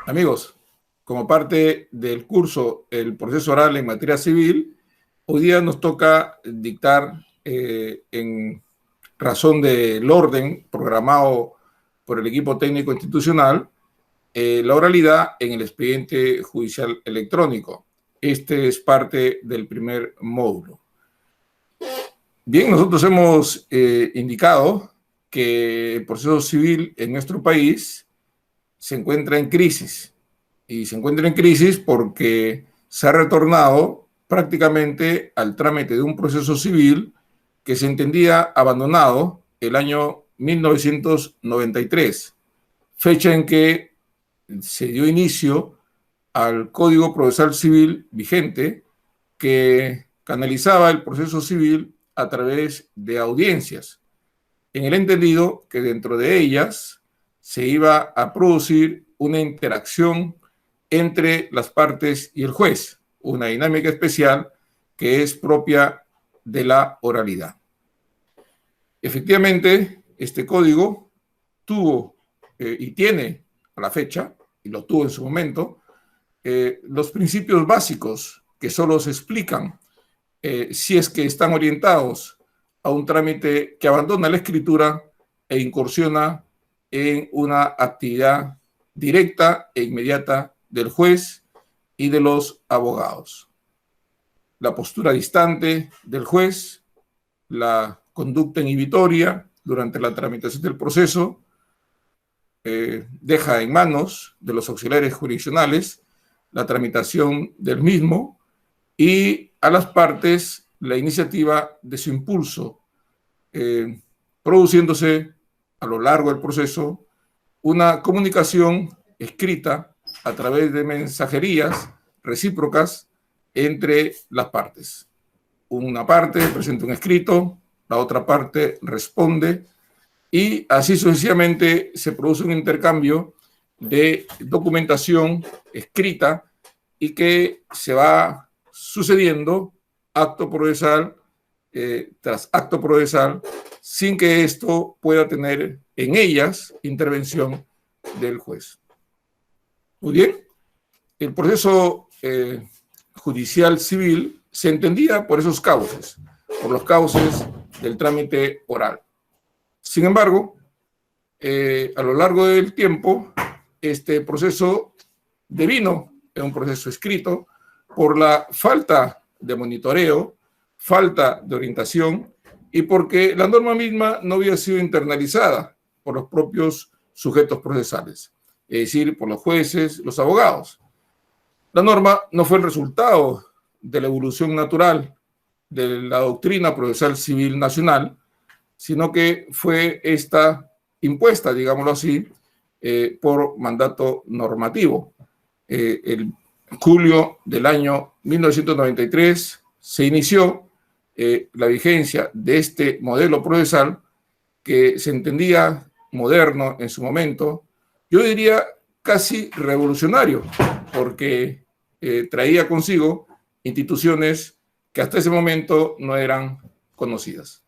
Amigos, como parte del curso El proceso oral en materia civil, hoy día nos toca dictar, en razón del orden programado por el equipo técnico institucional, la oralidad en el expediente judicial electrónico. Este es parte del primer módulo. Bien, nosotros hemos indicado que el proceso civil en nuestro país se encuentra en crisis. Y se encuentra en crisis porque se ha retornado prácticamente al trámite de un proceso civil que se entendía abandonado el año 1993, fecha en que se dio inicio al Código Procesal Civil vigente que canalizaba el proceso civil a través de audiencias, en el entendido que dentro de ellas se iba a producir una interacción entre las partes y el juez, una dinámica especial que es propia de la oralidad. Efectivamente, este código tuvo y tiene a la fecha, y lo tuvo en su momento, los principios básicos que solo se explican si es que están orientados a un trámite que abandona la escritura e incursiona en una actividad directa e inmediata del juez y de los abogados. La postura distante del juez, la conducta inhibitoria durante la tramitación del proceso, deja en manos de los auxiliares jurisdiccionales la tramitación del mismo y a las partes la iniciativa de su impulso, produciéndose a lo largo del proceso una comunicación escrita a través de mensajerías recíprocas entre las partes. Una parte presenta un escrito, la otra parte responde y así sucesivamente se produce un intercambio de documentación escrita y que se va sucediendo acto procesal tras acto procesal sin que esto pueda tener en ellas intervención del juez. Muy bien, el proceso judicial civil se entendía por esos cauces, por los cauces del trámite oral. Sin embargo, a lo largo del tiempo, este proceso devino en un proceso escrito por la falta de monitoreo, falta de orientación y porque la norma misma no había sido internalizada por los propios sujetos procesales, es decir, por los jueces, los abogados. La norma no fue el resultado de la evolución natural de la doctrina procesal civil nacional, sino que fue esta impuesta, digámoslo así, por mandato normativo. El julio del año 1993 se inició la vigencia de este modelo procesal que se entendía moderno en su momento, yo diría casi revolucionario, porque traía consigo instituciones que hasta ese momento no eran conocidas.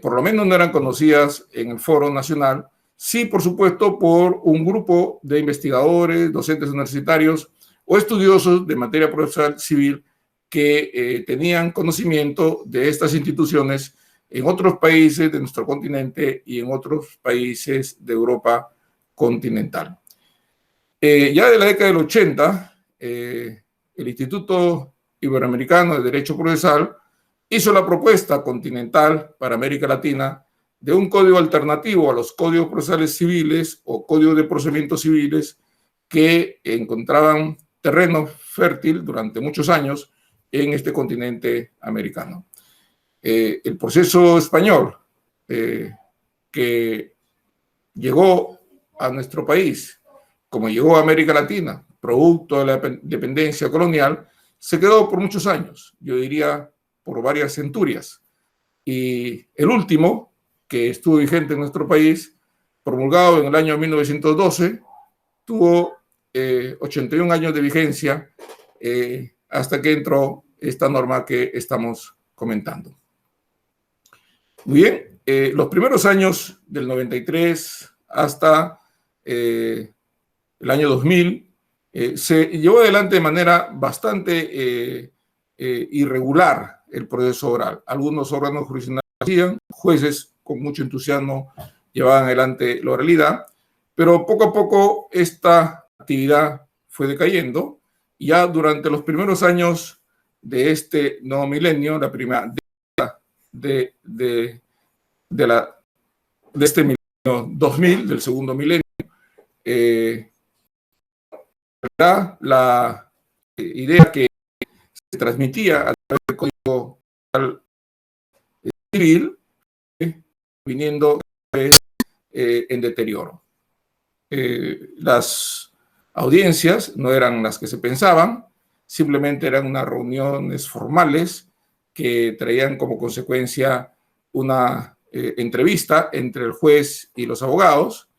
Por lo menos no eran conocidas en el foro nacional, sí, por supuesto, por un grupo de investigadores, docentes universitarios o estudiosos de materia procesal civil que tenían conocimiento de estas instituciones en otros países de nuestro continente y en otros países de Europa continental. Ya de la década del 80, el Instituto Iberoamericano de Derecho Procesal hizo la propuesta continental para América Latina de un código alternativo a los códigos procesales civiles o códigos de procedimientos civiles que encontraban terreno fértil durante muchos años en este continente americano. El proceso español que llegó a nuestro país, como llegó a América Latina, producto de la dependencia colonial, se quedó por muchos años, yo diría por varias centurias. Y el último, que estuvo vigente en nuestro país, promulgado en el año 1912, tuvo 81 años de vigencia hasta que entró esta norma que estamos comentando. Muy bien, los primeros años del 93 hasta el año 2000 Se llevó adelante de manera bastante irregular el proceso oral. Algunos órganos jurisdiccionales hacían, jueces con mucho entusiasmo llevaban adelante la oralidad, pero poco a poco esta actividad fue decayendo. Ya durante los primeros años de este nuevo milenio, la primera década de este milenio 2000, del segundo milenio, la idea que se transmitía a través del Código Civil, viniendo en deterioro. Las audiencias no eran las que se pensaban, simplemente eran unas reuniones formales que traían como consecuencia una entrevista entre el juez y los abogados.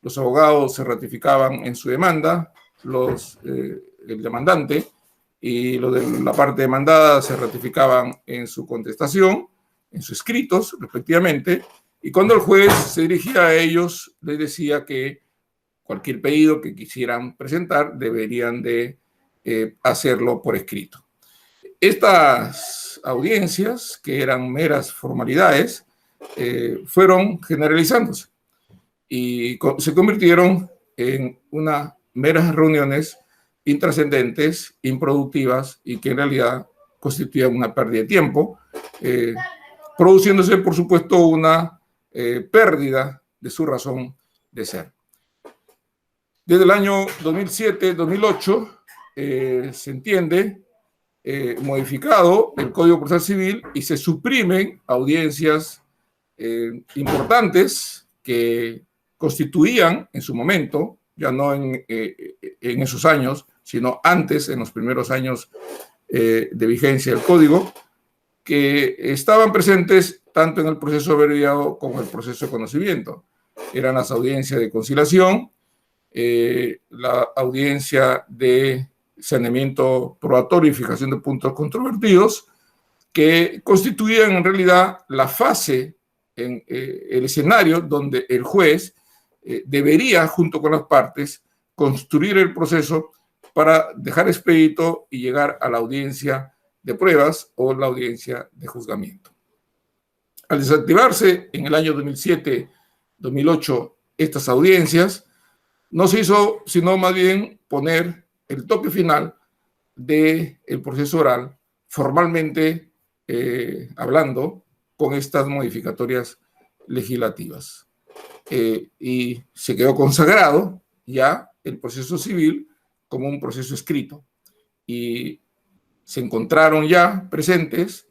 Los abogados se ratificaban en su demanda, el demandante y los de la parte demandada se ratificaban en su contestación, en sus escritos, respectivamente, y cuando el juez se dirigía a ellos, les decía que cualquier pedido que quisieran presentar deberían de hacerlo por escrito. Estas audiencias, que eran meras formalidades, fueron generalizándose y se convirtieron en unas meras reuniones intrascendentes, improductivas y que en realidad constituían una pérdida de tiempo, produciéndose, por supuesto, una pérdida de su razón de ser. Desde el año 2007-2008 se entiende modificado el Código Procesal Civil y se suprimen audiencias importantes que constituían en su momento, ya no en esos años, sino antes, en los primeros años de vigencia del Código, que estaban presentes tanto en el proceso abreviado como en el proceso de conocimiento. Eran las audiencias de conciliación, la audiencia de saneamiento probatorio y fijación de puntos controvertidos, que constituían en realidad la fase en el escenario donde el juez debería, junto con las partes, construir el proceso para dejar expedito y llegar a la audiencia de pruebas o la audiencia de juzgamiento. Al desactivarse en el año 2007-2008 estas audiencias, no se hizo sino más bien poner el toque final del proceso oral, formalmente hablando, con estas modificatorias legislativas. Y se quedó consagrado ya el proceso civil como un proceso escrito. Y se encontraron ya presentes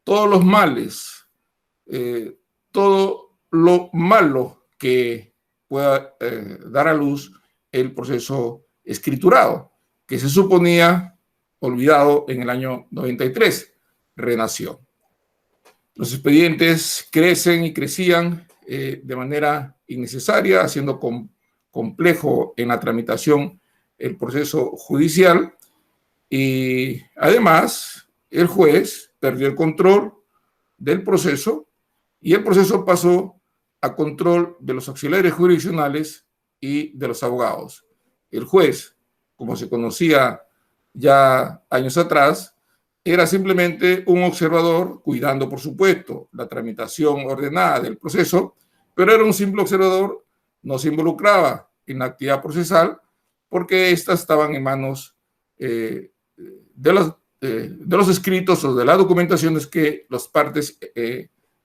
todos los males, todo lo malo que pueda dar a luz el proceso escriturado, que se suponía olvidado en el año 93, renació. Los expedientes crecen y crecían de manera innecesaria, haciendo complejo en la tramitación el proceso judicial, y además el juez perdió el control del proceso y el proceso pasó a control de los auxiliares jurisdiccionales y de los abogados. El juez, como se conocía ya años atrás, era simplemente un observador, cuidando, por supuesto, la tramitación ordenada del proceso, pero era un simple observador, no se involucraba en la actividad procesal porque éstas estaban en manos de los escritos o de las documentaciones que las partes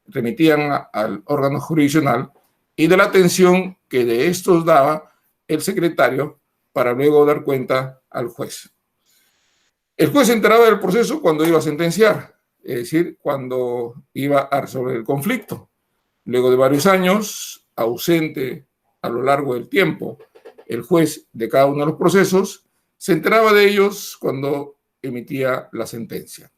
remitían al órgano jurisdiccional y de la atención que de estos daba el secretario para luego dar cuenta al juez. El juez se enteraba del proceso cuando iba a sentenciar, es decir, cuando iba a resolver el conflicto. Luego de varios años, ausente a lo largo del tiempo, el juez de cada uno de los procesos se enteraba de ellos cuando emitía la sentencia.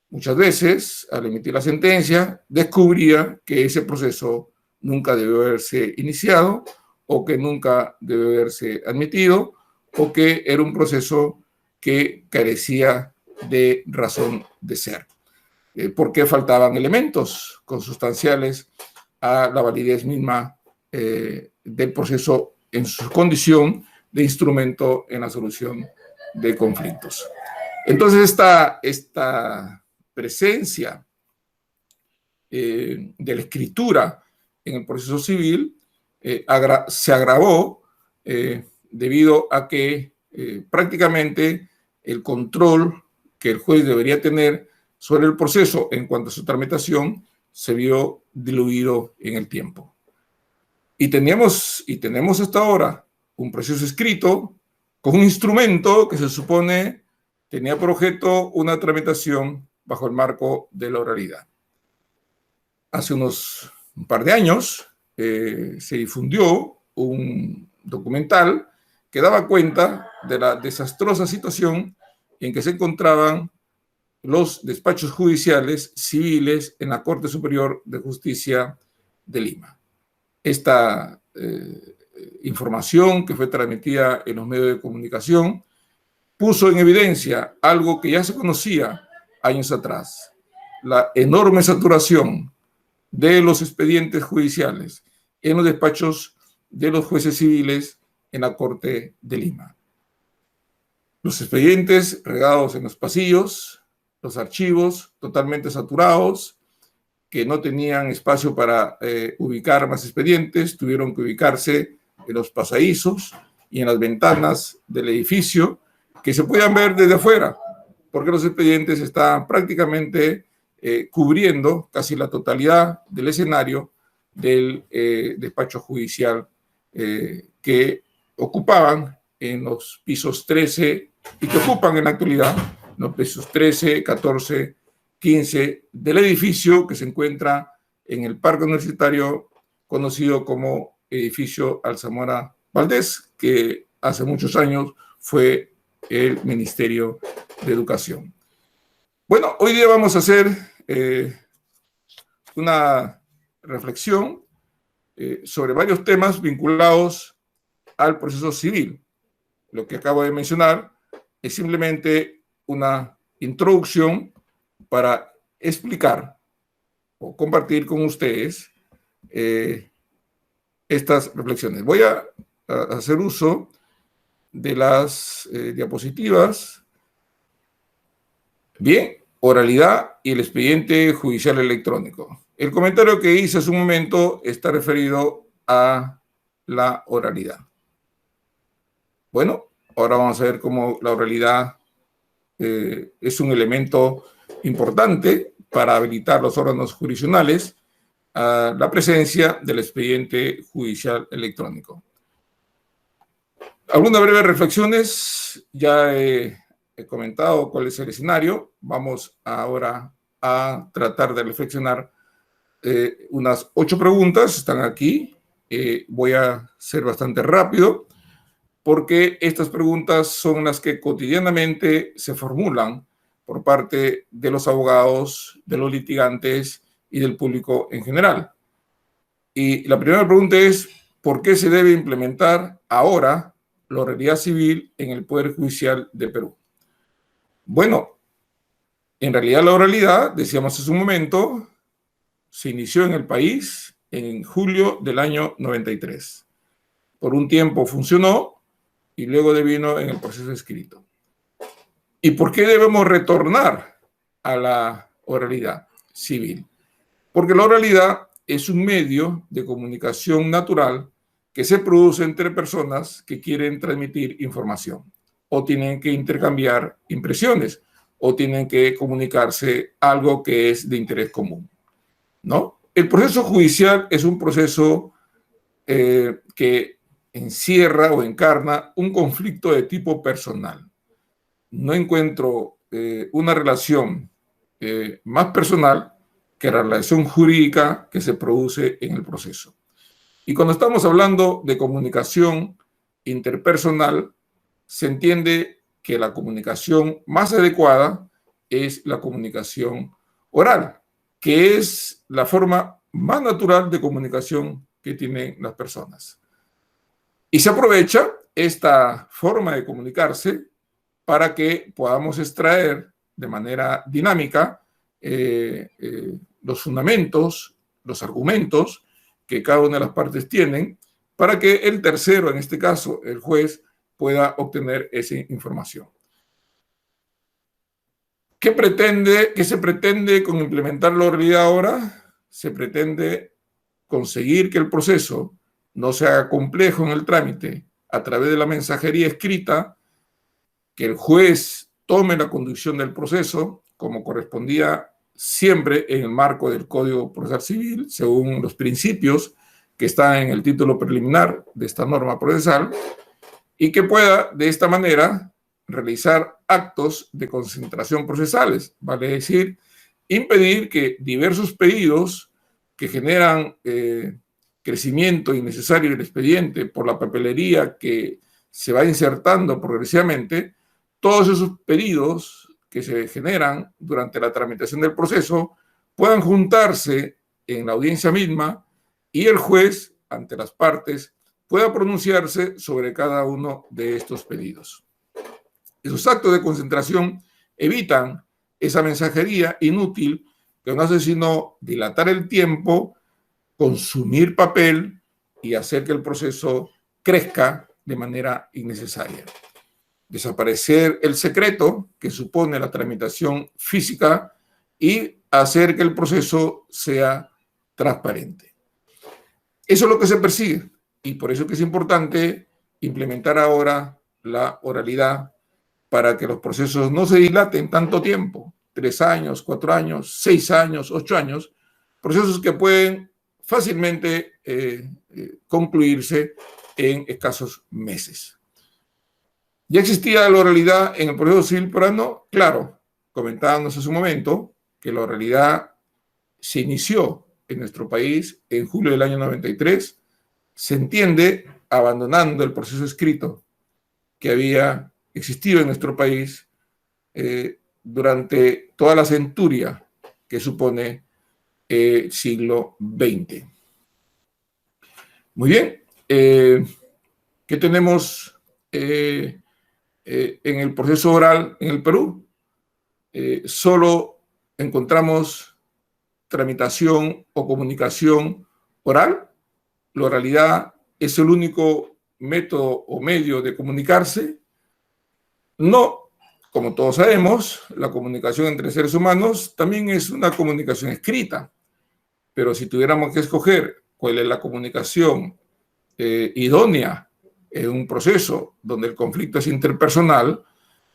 Muchas veces, al emitir la sentencia, descubría que ese proceso nunca debió haberse iniciado o que nunca debió haberse admitido o que era un proceso que carecía de razón de ser, porque faltaban elementos consustanciales a la validez misma del proceso en su condición de instrumento en la solución de conflictos. Entonces, esta presencia de la escritura en el proceso civil se agravó debido a que prácticamente el control que el juez debería tener sobre el proceso en cuanto a su tramitación se vio diluido en el tiempo. Y tenemos hasta ahora un proceso escrito con un instrumento que se supone tenía por objeto una tramitación bajo el marco de la oralidad. Hace un par de años se difundió un documental que daba cuenta de la desastrosa situación en que se encontraban los despachos judiciales civiles en la Corte Superior de Justicia de Lima. Esta información que fue transmitida en los medios de comunicación puso en evidencia algo que ya se conocía años atrás: la enorme saturación de los expedientes judiciales en los despachos de los jueces civiles en la Corte de Lima. Los expedientes regados en los pasillos, los archivos totalmente saturados, que no tenían espacio para ubicar más expedientes, tuvieron que ubicarse en los pasadizos y en las ventanas del edificio, que se puedan ver desde afuera, porque los expedientes estaban prácticamente cubriendo casi la totalidad del escenario del despacho judicial que ocupaban en los pisos 13 y que ocupan en la actualidad los pisos 13, 14, 15 del edificio que se encuentra en el Parque Universitario conocido como Edificio Alzamora Valdés, que hace muchos años fue el Ministerio de Educación. Bueno, hoy día vamos a hacer una reflexión sobre varios temas vinculados al proceso civil. Lo que acabo de mencionar es simplemente una introducción para explicar o compartir con ustedes estas reflexiones. Voy a hacer uso de las diapositivas. Bien, oralidad y el expediente judicial electrónico. El comentario que hice hace un momento está referido a la oralidad. Bueno, ahora vamos a ver cómo la oralidad es un elemento importante para habilitar los órganos jurisdiccionales a la presencia del expediente judicial electrónico. Algunas breves reflexiones. Ya he comentado cuál es el escenario. Vamos ahora a tratar de reflexionar unas 8 preguntas. Están aquí. Voy a ser bastante rápido porque estas preguntas son las que cotidianamente se formulan por parte de los abogados, de los litigantes y del público en general. Y la primera pregunta es: ¿por qué se debe implementar ahora la oralidad civil en el Poder Judicial de Perú? Bueno, en realidad la oralidad, decíamos hace un momento, se inició en el país en julio del año 93. Por un tiempo funcionó y luego devino en el proceso escrito. ¿Y por qué debemos retornar a la oralidad civil? Porque la oralidad es un medio de comunicación natural que se produce entre personas que quieren transmitir información, o tienen que intercambiar impresiones, o tienen que comunicarse algo que es de interés común, ¿no? El proceso judicial es un proceso que encierra o encarna un conflicto de tipo personal. No encuentro una relación más personal que la relación jurídica que se produce en el proceso. Y cuando estamos hablando de comunicación interpersonal, se entiende que la comunicación más adecuada es la comunicación oral, que es la forma más natural de comunicación que tienen las personas. Y se aprovecha esta forma de comunicarse para que podamos extraer de manera dinámica los fundamentos, los argumentos que cada una de las partes tienen, para que el tercero, en este caso el juez, pueda obtener esa información. ¿Qué se pretende con implementar la oralidad ahora? Se pretende conseguir que el proceso no se haga complejo en el trámite a través de la mensajería escrita, que el juez tome la conducción del proceso como correspondía siempre en el marco del Código Procesal Civil, según los principios que están en el título preliminar de esta norma procesal, y que pueda de esta manera realizar actos de concentración procesales, vale decir, impedir que diversos pedidos que generan crecimiento innecesario del expediente por la papelería que se va insertando progresivamente, todos esos pedidos que se generan durante la tramitación del proceso puedan juntarse en la audiencia misma y el juez, ante las partes, pueda pronunciarse sobre cada uno de estos pedidos. Esos actos de concentración evitan esa mensajería inútil que no hace sino dilatar el tiempo, consumir papel y hacer que el proceso crezca de manera innecesaria. Desaparecer el secreto que supone la tramitación física y hacer que el proceso sea transparente. Eso es lo que se persigue y por eso que es importante implementar ahora la oralidad para que los procesos no se dilaten tanto tiempo, 3 años, 4 años, 6 años, 8 años, procesos que pueden fácilmente concluirse en escasos meses. ¿Ya existía la oralidad en el proceso civil peruano? Claro, comentábamos hace un momento que la oralidad se inició en nuestro país en julio del año 93, se entiende abandonando el proceso escrito que había existido en nuestro país durante toda la centuria que supone el siglo XX. Muy bien, ¿qué tenemos en el proceso oral en el Perú? Solo encontramos tramitación o comunicación oral. La oralidad es el único método o medio de comunicarse. No, como todos sabemos, la comunicación entre seres humanos también es una comunicación escrita, pero si tuviéramos que escoger cuál es la comunicación idónea en un proceso donde el conflicto es interpersonal,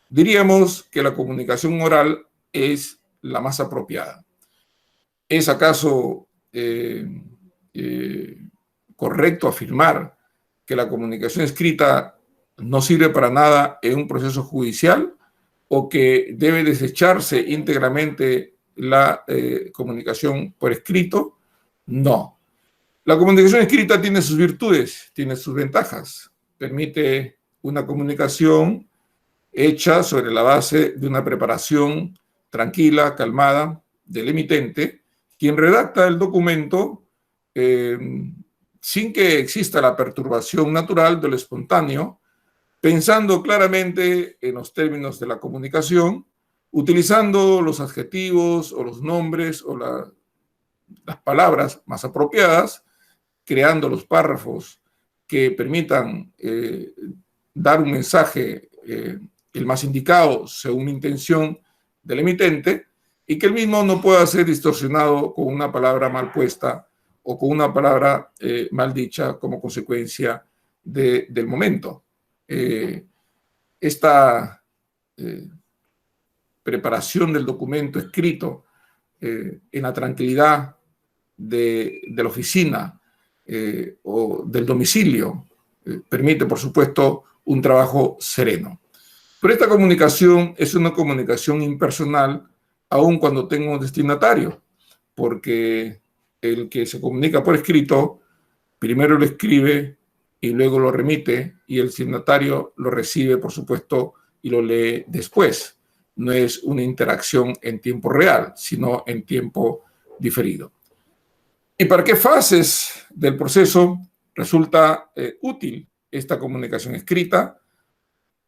diríamos que la comunicación oral es la más apropiada. ¿Es acaso correcto afirmar que la comunicación escrita no sirve para nada en un proceso judicial o que debe desecharse íntegramente la comunicación por escrito? No. La comunicación escrita tiene sus virtudes, tiene sus ventajas. Permite una comunicación hecha sobre la base de una preparación tranquila, calmada del emitente, quien redacta el documento sin que exista la perturbación natural de lo espontáneo, pensando claramente en los términos de la comunicación, utilizando los adjetivos o los nombres o las palabras más apropiadas, creando los párrafos que permitan dar un mensaje el más indicado según la intención del emitente y que el mismo no pueda ser distorsionado con una palabra mal puesta o con una palabra mal dicha como consecuencia del momento. Esta preparación del documento escrito en la tranquilidad de la oficina o del domicilio permite, por supuesto, un trabajo sereno. Pero esta comunicación es una comunicación impersonal, aun cuando tenga un destinatario, porque el que se comunica por escrito primero lo escribe y luego lo remite, y el destinatario lo recibe, por supuesto, y lo lee después. No es una interacción en tiempo real, sino en tiempo diferido. ¿Y para qué fases del proceso resulta útil esta comunicación escrita?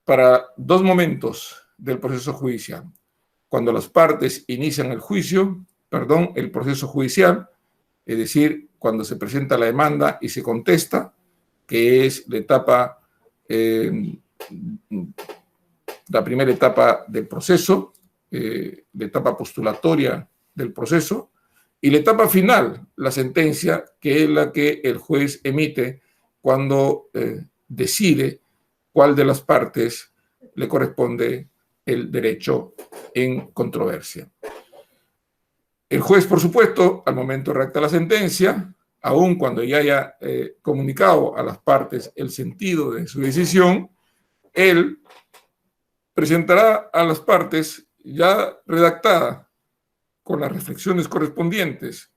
Para 2 momentos del proceso judicial. Cuando las partes inician el proceso judicial, es decir, cuando se presenta la demanda y se contesta, que es la etapa, la primera etapa del proceso, la etapa postulatoria del proceso, y la etapa final, la sentencia, que es la que el juez emite cuando decide cuál de las partes le corresponde el derecho en controversia. El juez, por supuesto, al momento de redactar la sentencia, aun cuando ya haya comunicado a las partes el sentido de su decisión, él presentará a las partes ya redactada con las reflexiones correspondientes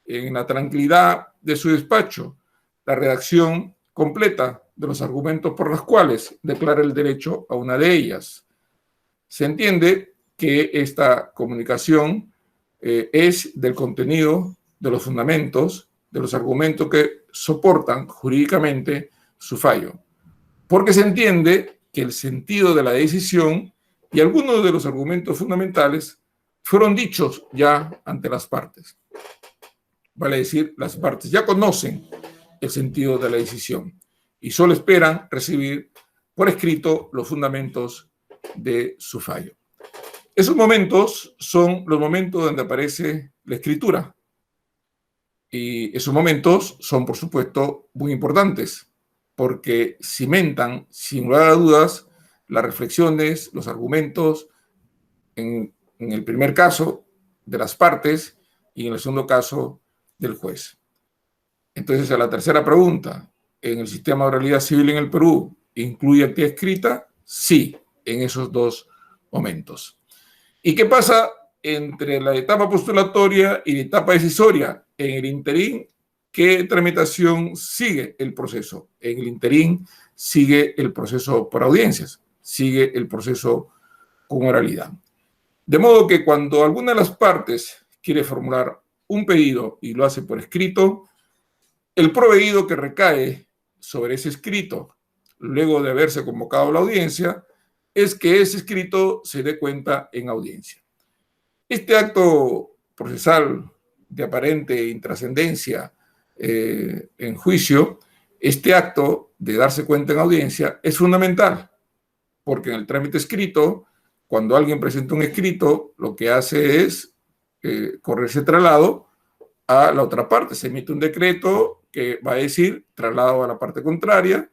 en la tranquilidad de su despacho, la redacción completa de los argumentos por los cuales declara el derecho a una de ellas. Se entiende que esta comunicación es del contenido, de los fundamentos, de los argumentos que soportan jurídicamente su fallo, porque se entiende que el sentido de la decisión y algunos de los argumentos fundamentales fueron dichos ya ante las partes. Vale decir, las partes ya conocen el sentido de la decisión y solo esperan recibir por escrito los fundamentos de su fallo. Esos momentos son los momentos donde aparece la escritura. Y esos momentos son, por supuesto, muy importantes, porque cimentan, sin lugar a dudas, las reflexiones, los argumentos, en el primer caso, de las partes, y en el segundo caso, del juez. Entonces, a la tercera pregunta, ¿en el sistema de oralidad civil en el Perú incluye actividad escrita? Sí, en esos dos momentos. ¿Y qué pasa entre la etapa postulatoria y la etapa decisoria? En el interín, ¿qué tramitación sigue el proceso? En el interín sigue el proceso por audiencias, sigue el proceso con oralidad. De modo que cuando alguna de las partes quiere formular un pedido y lo hace por escrito, el proveído que recae sobre ese escrito, luego de haberse convocado la audiencia, es que ese escrito se dé cuenta en audiencia. Este acto procesal de aparente intrascendencia en juicio, este acto de darse cuenta en audiencia es fundamental, porque en el trámite escrito, cuando alguien presenta un escrito, lo que hace es correrse traslado a la otra parte. Se emite un decreto que va a decir traslado a la parte contraria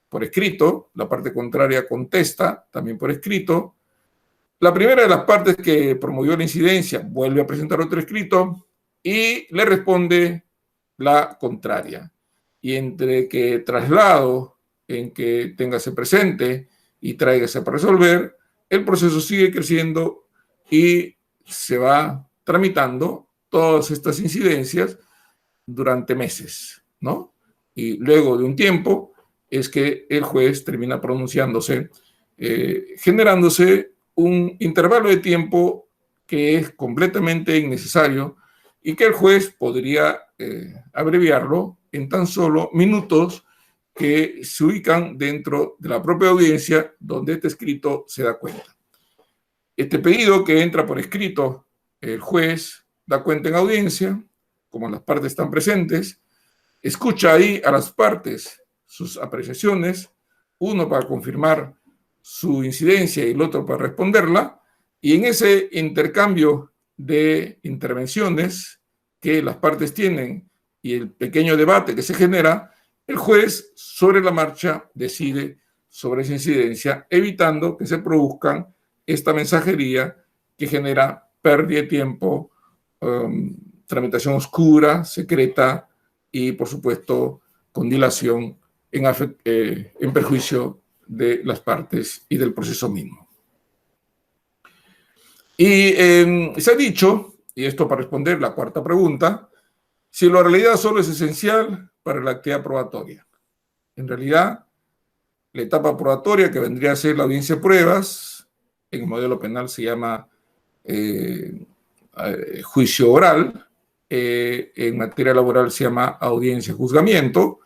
por escrito, la parte contraria contesta también por escrito. La primera de las partes que promovió la incidencia vuelve a presentar otro escrito y le responde la contraria. Y entre que traslado, en que téngase presente y tráigase para resolver, el proceso sigue creciendo y se va tramitando todas estas incidencias durante meses, ¿no? Y luego de un tiempo es que el juez termina pronunciándose, generándose un intervalo de tiempo que es completamente innecesario y que el juez podría abreviarlo en tan solo minutos que se ubican dentro de la propia audiencia donde este escrito se da cuenta. Este pedido que entra por escrito, el juez da cuenta en audiencia, como las partes están presentes, escucha ahí a las partes sus apreciaciones, uno para confirmar su incidencia y el otro para responderla, y en ese intercambio de intervenciones que las partes tienen y el pequeño debate que se genera, el juez sobre la marcha decide sobre esa incidencia, evitando que se produzcan esta mensajería que genera pérdida de tiempo, tramitación oscura, secreta y, por supuesto, con dilación en perjuicio de las partes y del proceso mismo. Y se ha dicho, y esto para responder la cuarta pregunta, si la oralidad solo es esencial para la actividad probatoria. En realidad, la etapa probatoria, que vendría a ser la audiencia de pruebas, en el modelo penal se llama juicio oral, en materia laboral se llama audiencia de juzgamiento.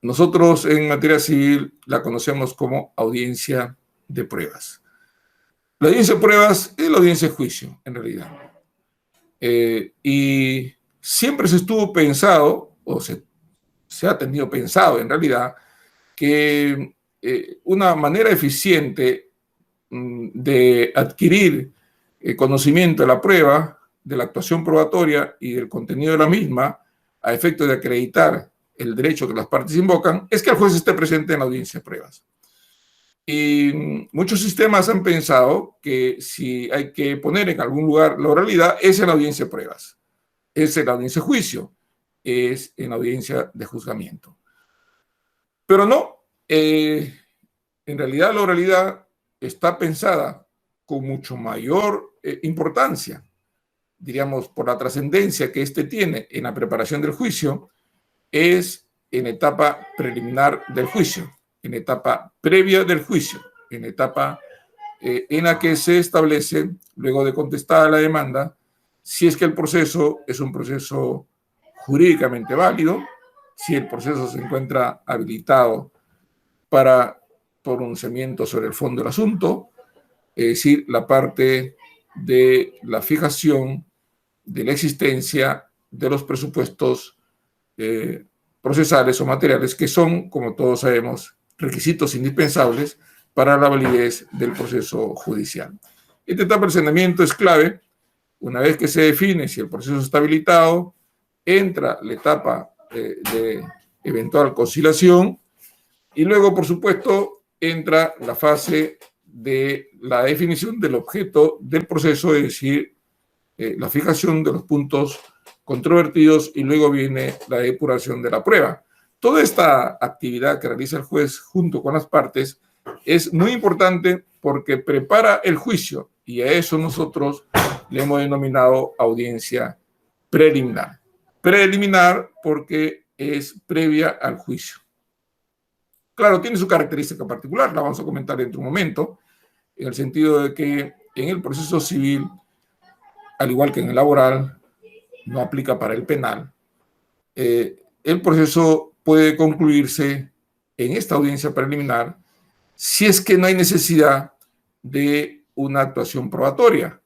Nosotros en materia civil la conocemos como audiencia de pruebas. La audiencia de pruebas es la audiencia de juicio, en realidad. Y siempre se estuvo pensado, o se ha tenido pensado en realidad, que una manera eficiente de adquirir conocimiento de la prueba, de la actuación probatoria y del contenido de la misma, a efecto de acreditar el derecho que las partes invocan, es que el juez esté presente en la audiencia de pruebas. Y muchos sistemas han pensado que si hay que poner en algún lugar la oralidad, es en la audiencia de pruebas, es en la audiencia de juicio, es en la audiencia de juzgamiento. Pero no, en realidad la oralidad está pensada con mucho mayor importancia, diríamos, por la trascendencia que éste tiene en la preparación del juicio, es en etapa preliminar del juicio, en etapa previa del juicio, en etapa en la que se establece, luego de contestada la demanda, si es que el proceso es un proceso jurídicamente válido, si el proceso se encuentra habilitado para pronunciamiento sobre el fondo del asunto, es decir, la parte de la fijación de la existencia de los presupuestos procesales o materiales, que son, como todos sabemos, requisitos indispensables para la validez del proceso judicial. Esta etapa del saneamiento es clave. Una vez que se define si el proceso está habilitado, entra la etapa de eventual conciliación y luego, por supuesto, entra la fase de la definición del objeto del proceso, es decir, la fijación de los puntos controvertidos y luego viene la depuración de la prueba. Toda esta actividad que realiza el juez junto con las partes es muy importante porque prepara el juicio y a eso nosotros le hemos denominado audiencia preliminar. Preliminar porque es previa al juicio. Claro, tiene su característica particular, la vamos a comentar dentro de un momento, en el sentido de que en el proceso civil, al igual que en el laboral, no aplica para el penal, el proceso puede concluirse en esta audiencia preliminar si es que no hay necesidad de una actuación probatoria,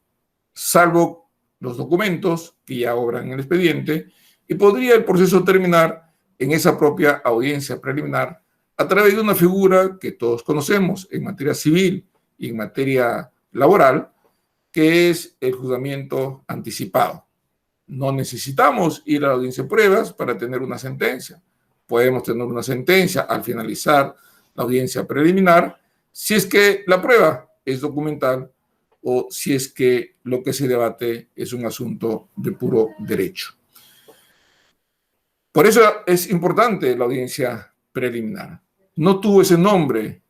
salvo los documentos que ya obran en el expediente, y podría el proceso terminar en esa propia audiencia preliminar a través de una figura que todos conocemos en materia civil y en materia laboral, que es el juzgamiento anticipado. No necesitamos ir a la audiencia de pruebas para tener una sentencia. Podemos tener una sentencia al finalizar la audiencia preliminar si es que la prueba es documental o si es que lo que se debate es un asunto de puro derecho. Por eso es importante la audiencia preliminar. No tuvo ese nombre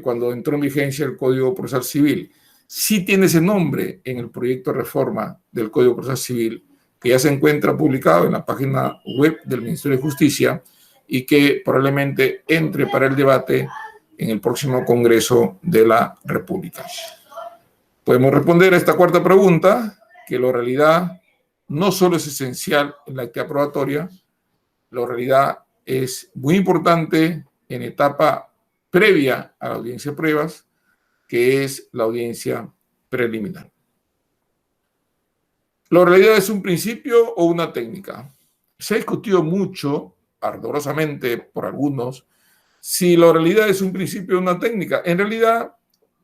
cuando entró en vigencia el Código Procesal Civil. Sí tiene ese nombre en el proyecto de reforma del Código Procesal Civil, que ya se encuentra publicado en la página web del Ministerio de Justicia y que probablemente entre para el debate en el próximo Congreso de la República. Podemos responder a esta cuarta pregunta, que la oralidad no solo es esencial en la actividad probatoria, la oralidad es muy importante en etapa previa a la audiencia de pruebas, que es la audiencia preliminar. ¿La oralidad es un principio o una técnica? Se ha discutido mucho, ardorosamente por algunos, si la oralidad es un principio o una técnica. En realidad,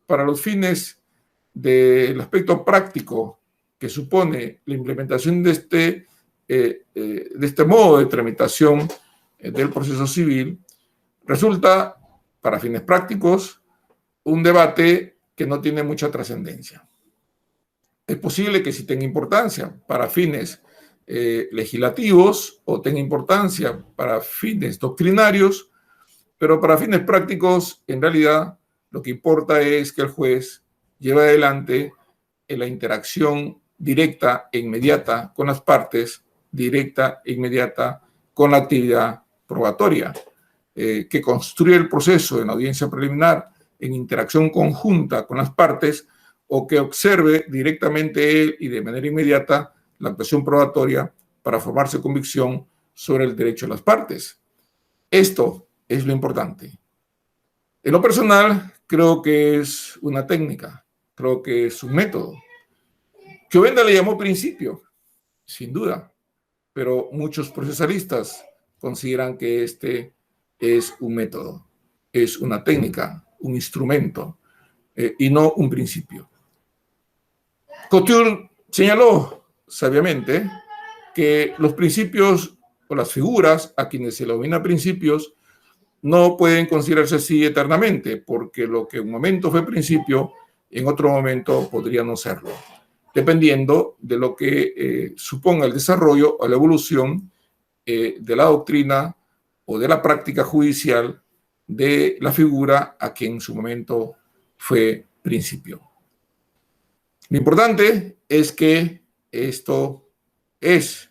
para los fines del aspecto práctico que supone la implementación de este modo de tramitación del proceso civil, resulta, para fines prácticos, un debate que no tiene mucha trascendencia. Es posible que sí tenga importancia para fines legislativos o tenga importancia para fines doctrinarios, pero para fines prácticos, en realidad, lo que importa es que el juez lleve adelante la interacción directa e inmediata con las partes, directa e inmediata con la actividad probatoria, que construye el proceso en audiencia preliminar en interacción conjunta con las partes o que observe directamente él y de manera inmediata la actuación probatoria para formarse convicción sobre el derecho de las partes. Esto es lo importante. En lo personal, creo que es una técnica, creo que es un método. Chiovenda le llamó principio, sin duda, pero muchos procesalistas consideran que este es un método, es una técnica, un instrumento y no un principio. Couture señaló sabiamente que los principios o las figuras a quienes se le denomina principios no pueden considerarse así eternamente, porque lo que en un momento fue principio, en otro momento podría no serlo, dependiendo de lo que suponga el desarrollo o la evolución de la doctrina o de la práctica judicial de la figura a quien en su momento fue principio. Lo importante es que esto es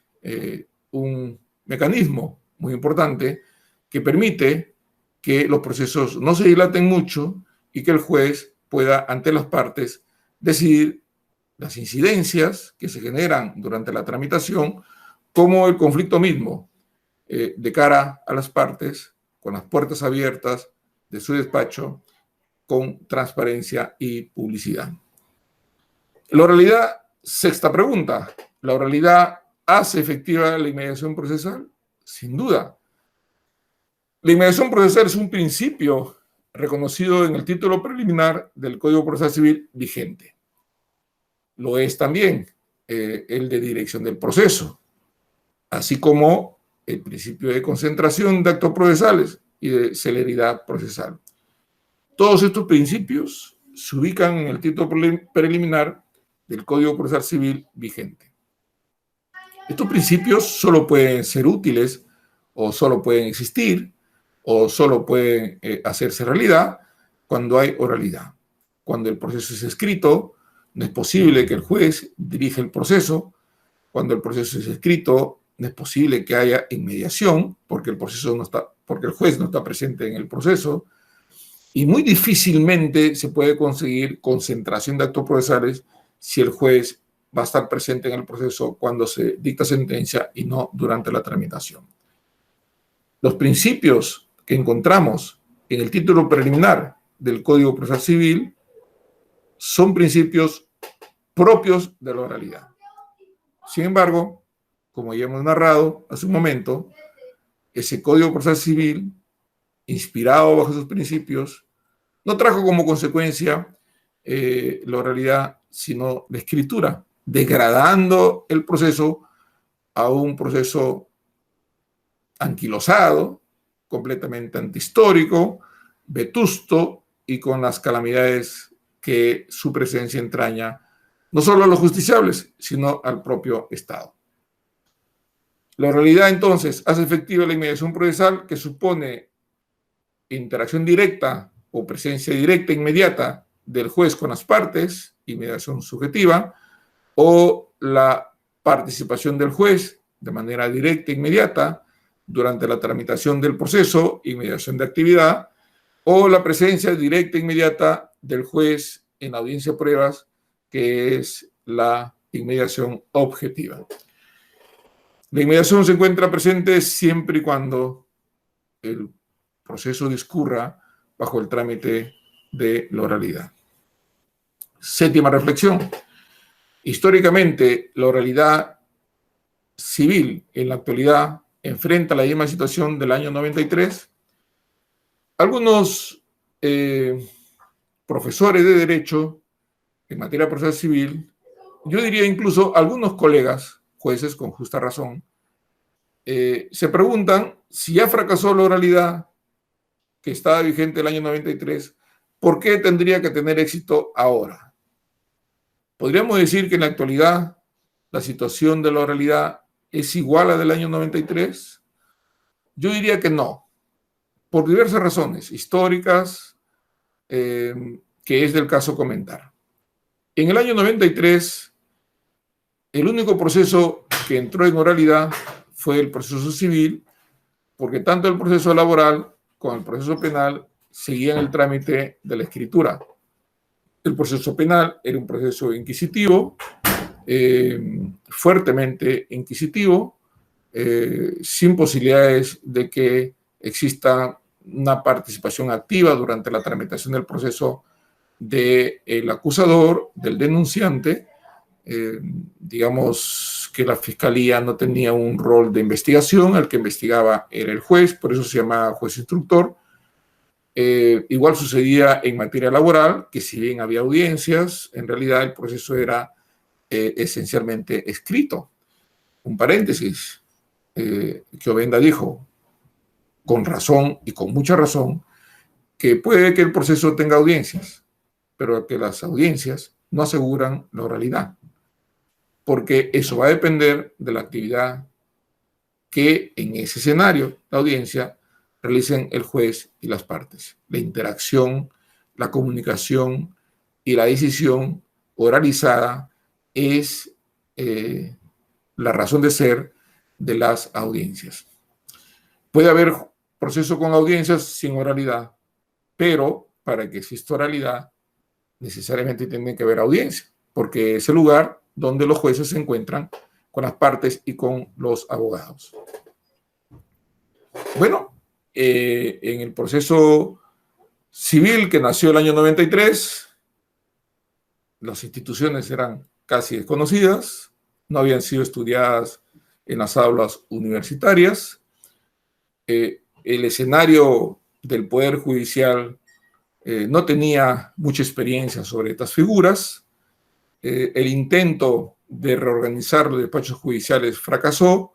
un mecanismo muy importante que permite que los procesos no se dilaten mucho y que el juez pueda, ante las partes, decidir las incidencias que se generan durante la tramitación, como el conflicto mismo, de cara a las partes, con las puertas abiertas de su despacho, con transparencia y publicidad. La oralidad, sexta pregunta. ¿La oralidad hace efectiva la inmediación procesal? Sin duda. La inmediación procesal es un principio reconocido en el título preliminar del Código Procesal Civil vigente. Lo es también el de dirección del proceso, así como el principio de concentración de actos procesales y de celeridad procesal. Todos estos principios se ubican en el título preliminar del Código Procesal Civil vigente. Estos principios solo pueden ser útiles o solo pueden existir o solo pueden hacerse realidad cuando hay oralidad. Cuando el proceso es escrito, no es posible que el juez dirija el proceso. Cuando el proceso es escrito, no es posible que haya inmediación porque el juez no está presente en el proceso. Y muy difícilmente se puede conseguir concentración de actos procesales si el juez va a estar presente en el proceso cuando se dicta sentencia y no durante la tramitación. Los principios que encontramos en el título preliminar del Código Procesal Civil son principios propios de la oralidad. Sin embargo, como ya hemos narrado hace un momento, ese Código Procesal Civil, inspirado bajo esos principios, no trajo como consecuencia la oralidad, sino la escritura, degradando el proceso a un proceso anquilosado, completamente antihistórico, vetusto y con las calamidades que su presencia entraña, no solo a los justiciables, sino al propio Estado. La oralidad, entonces, hace efectiva la inmediación procesal, que supone interacción directa o presencia directa inmediata del juez con las partes, inmediación subjetiva, o la participación del juez de manera directa e inmediata durante la tramitación del proceso, inmediación de actividad, o la presencia directa e inmediata del juez en la audiencia de pruebas, que es la inmediación objetiva. La inmediación se encuentra presente siempre y cuando el proceso discurra bajo el trámite de la oralidad. Séptima reflexión. Históricamente, la oralidad civil en la actualidad enfrenta la misma situación del año 93. Algunos profesores de derecho en materia procesal civil, yo diría incluso algunos colegas, jueces con justa razón, se preguntan si ya fracasó la oralidad que estaba vigente el año 93, ¿por qué tendría que tener éxito ahora? ¿Podríamos decir que en la actualidad la situación de la oralidad es igual a la del año 93? Yo diría que no, por diversas razones históricas que es del caso comentar. En el año 93, el único proceso que entró en oralidad fue el proceso civil, porque tanto el proceso laboral como el proceso penal seguían el trámite de la escritura. El proceso penal era un proceso inquisitivo, fuertemente inquisitivo, sin posibilidades de que exista una participación activa durante la tramitación del proceso del acusador, del denunciante. Digamos que la fiscalía no tenía un rol de investigación, el que investigaba era el juez, por eso se llamaba juez instructor. Igual sucedía en materia laboral, que si bien había audiencias, en realidad el proceso era esencialmente escrito. Un paréntesis, que Ovenda dijo, con razón y con mucha razón, que puede que el proceso tenga audiencias, pero que las audiencias no aseguran la oralidad, porque eso va a depender de la actividad que en ese escenario, la audiencia, realicen el juez y las partes. La interacción, la comunicación y la decisión oralizada es la razón de ser de las audiencias. Puede haber proceso con audiencias sin oralidad, pero para que exista oralidad, necesariamente tiene que haber audiencia, porque es el lugar donde los jueces se encuentran con las partes y con los abogados. Bueno, en el proceso civil que nació el año 93, las instituciones eran casi desconocidas, no habían sido estudiadas en las aulas universitarias. El escenario del Poder Judicial no tenía mucha experiencia sobre estas figuras. El intento de reorganizar los despachos judiciales fracasó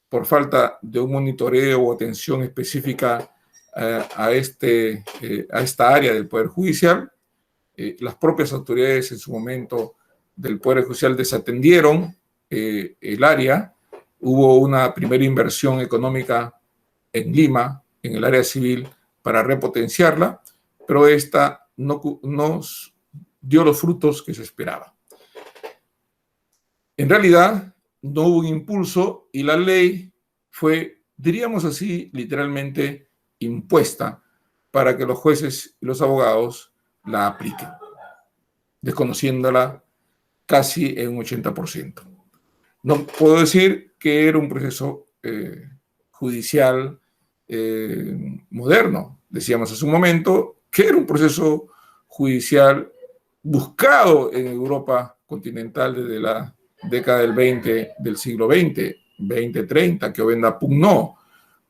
por falta de un monitoreo o atención específica a esta área del Poder Judicial. Las propias autoridades en su momento del Poder Judicial desatendieron el área. Hubo una primera inversión económica en Lima, en el área civil, para repotenciarla, pero esta no dio los frutos que se esperaba. En realidad, no hubo un impulso y la ley fue, diríamos así, literalmente impuesta para que los jueces y los abogados la apliquen, desconociéndola casi en un 80%. No puedo decir que era un proceso judicial moderno. Decíamos hace un momento que era un proceso judicial buscado en Europa continental desde la década del siglo XX, 20-30, que Ovenda pugnó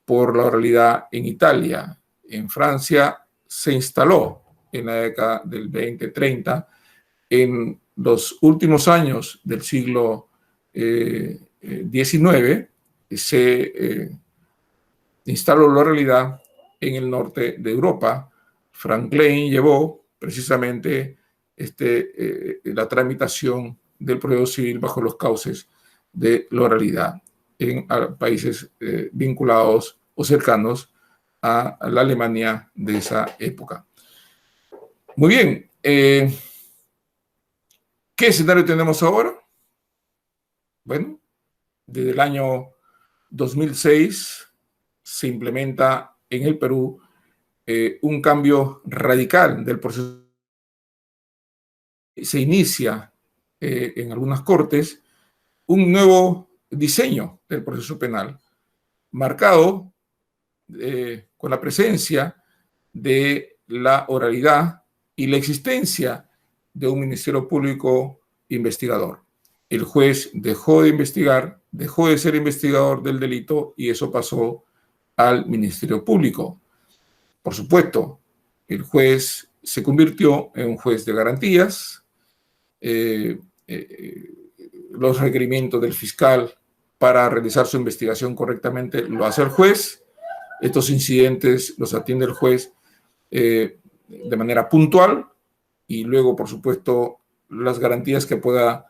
por la oralidad en Italia. En Francia se instaló en la década del 20-30. En los últimos años del siglo XIX se instaló la oralidad en el norte de Europa. Frank Klein llevó precisamente la tramitación del proceso civil bajo los cauces de la oralidad en países vinculados o cercanos a la Alemania de esa época. Muy bien. ¿Qué escenario tenemos ahora? Bueno, desde el año 2006 se implementa en el Perú un cambio radical del proceso. Se inicia en algunas cortes un nuevo diseño del proceso penal, marcado con la presencia de la oralidad y la existencia de un Ministerio Público investigador. El juez dejó de investigar, dejó de ser investigador del delito y eso pasó al Ministerio Público. Por supuesto, el juez se convirtió en un juez de garantías. Los requerimientos del fiscal para realizar su investigación correctamente lo hace el juez. Estos incidentes los atiende el juez de manera puntual y luego, por supuesto, las garantías que pueda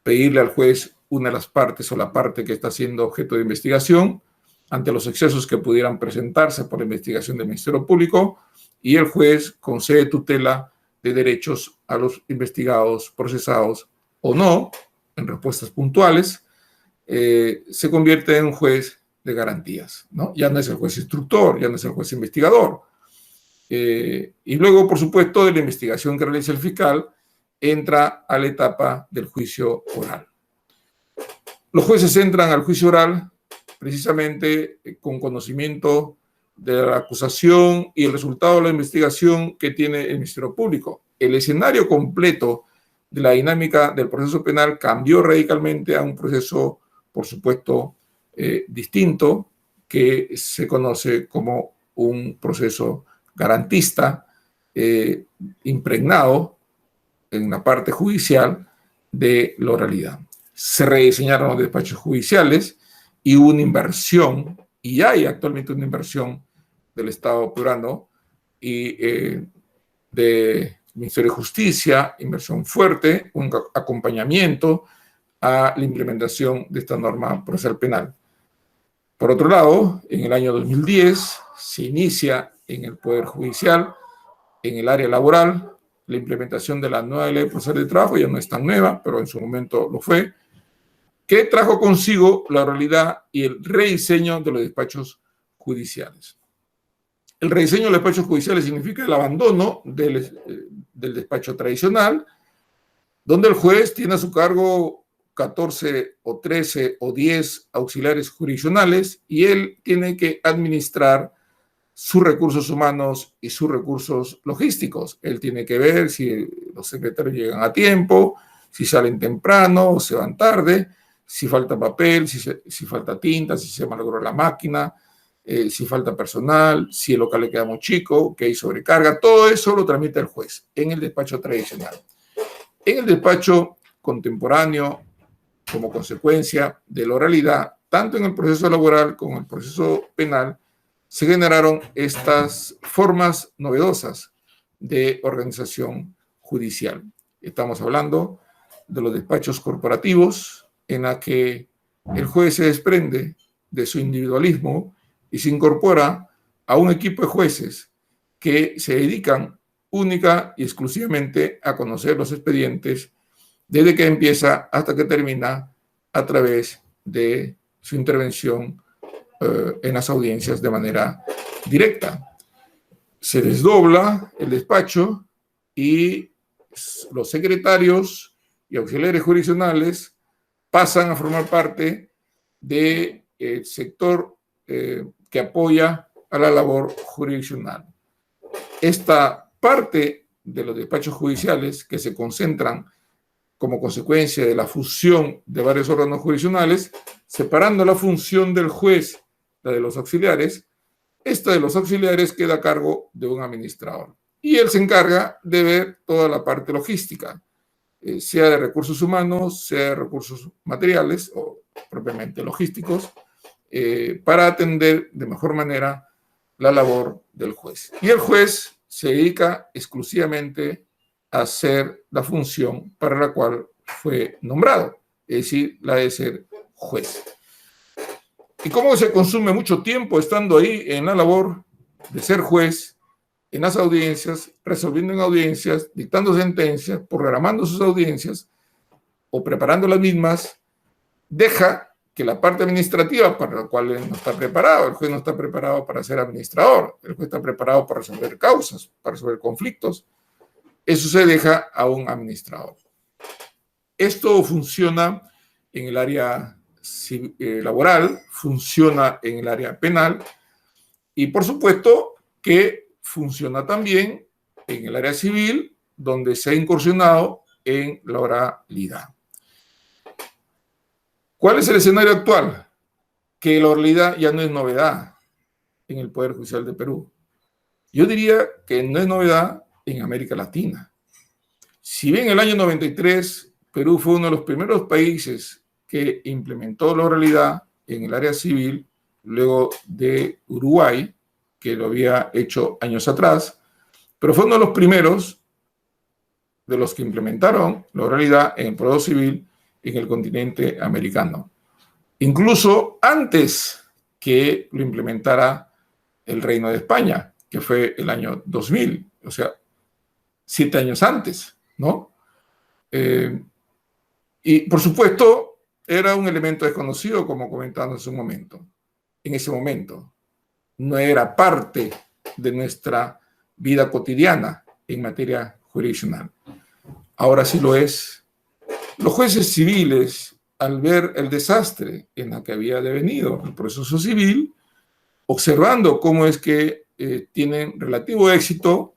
pedirle al juez una de las partes o la parte que está siendo objeto de investigación ante los excesos que pudieran presentarse por la investigación del Ministerio Público, y el juez concede tutela de derechos a los investigados, procesados o no, en respuestas puntuales. Se convierte en un juez de garantías, ¿no? Ya no es el juez instructor, ya no es el juez investigador. Y luego, por supuesto, de la investigación que realiza el fiscal, entra a la etapa del juicio oral. Los jueces entran al juicio oral precisamente con conocimiento de la acusación y el resultado de la investigación que tiene el Ministerio Público. El escenario completo de la dinámica del proceso penal cambió radicalmente a un proceso, por supuesto, distinto, que se conoce como un proceso garantista, impregnado en la parte judicial de la oralidad. Se rediseñaron los despachos judiciales y hubo una inversión, y hay actualmente una inversión del Estado peruano y del Ministerio de Justicia, inversión fuerte, un acompañamiento a la implementación de esta norma procesal penal. Por otro lado, en el año 2010 se inicia en el Poder Judicial, en el área laboral, la implementación de la nueva ley procesal de trabajo. Ya no es tan nueva, pero en su momento lo fue, que trajo consigo la oralidad y el rediseño de los despachos judiciales. El rediseño de los despachos judiciales significa el abandono del despacho tradicional, donde el juez tiene a su cargo 14 o 13 o 10 auxiliares jurisdiccionales y él tiene que administrar sus recursos humanos y sus recursos logísticos. Él tiene que ver si los secretarios llegan a tiempo, si salen temprano o se van tarde, si falta papel, si falta tinta, si se malogró la máquina, si falta personal, si el local le queda muy chico, que hay sobrecarga. Todo eso lo tramita el juez en el despacho tradicional. En el despacho contemporáneo, como consecuencia de la oralidad, tanto en el proceso laboral como en el proceso penal, se generaron estas formas novedosas de organización judicial. Estamos hablando de los despachos corporativos, en la que el juez se desprende de su individualismo y se incorpora a un equipo de jueces que se dedican única y exclusivamente a conocer los expedientes desde que empieza hasta que termina, a través de su intervención en las audiencias de manera directa. Se desdobla el despacho y los secretarios y auxiliares jurisdiccionales pasan a formar parte del sector que apoya a la labor jurisdiccional. Esta parte de los despachos judiciales que se concentran como consecuencia de la fusión de varios órganos jurisdiccionales, separando la función del juez, la de los auxiliares, esta de los auxiliares queda a cargo de un administrador. Y él se encarga de ver toda la parte logística, sea de recursos humanos, sea de recursos materiales o propiamente logísticos, para atender de mejor manera la labor del juez. Y el juez se dedica exclusivamente a hacer la función para la cual fue nombrado, es decir, la de ser juez. Y como se consume mucho tiempo estando ahí en la labor de ser juez, en las audiencias, resolviendo en audiencias, dictando sentencias, programando sus audiencias o preparando las mismas, deja que la parte administrativa, para la cual él no está preparado, el juez no está preparado para ser administrador, el juez está preparado para resolver causas, para resolver conflictos, eso se deja a un administrador. Esto funciona en el área laboral, funciona en el área penal y por supuesto que funciona también en el área civil, donde se ha incursionado en la oralidad. ¿Cuál es el escenario actual? Que la oralidad ya no es novedad en el Poder Judicial de Perú. Yo diría que no es novedad en América Latina. Si bien en el año 93 Perú fue uno de los primeros países que implementó la oralidad en el área civil, luego de Uruguay, que lo había hecho años atrás, pero fue uno de los primeros de los que implementaron la oralidad en el proceso civil en el continente americano. Incluso antes que lo implementara el Reino de España, que fue el año 2000, o sea, 7 años antes, ¿no? Y por supuesto, era un elemento desconocido, como comentamos en su momento. En ese momento, no era parte de nuestra vida cotidiana en materia jurisdiccional. Ahora sí lo es. Los jueces civiles, al ver el desastre en el que había devenido el proceso civil, observando cómo es que tienen relativo éxito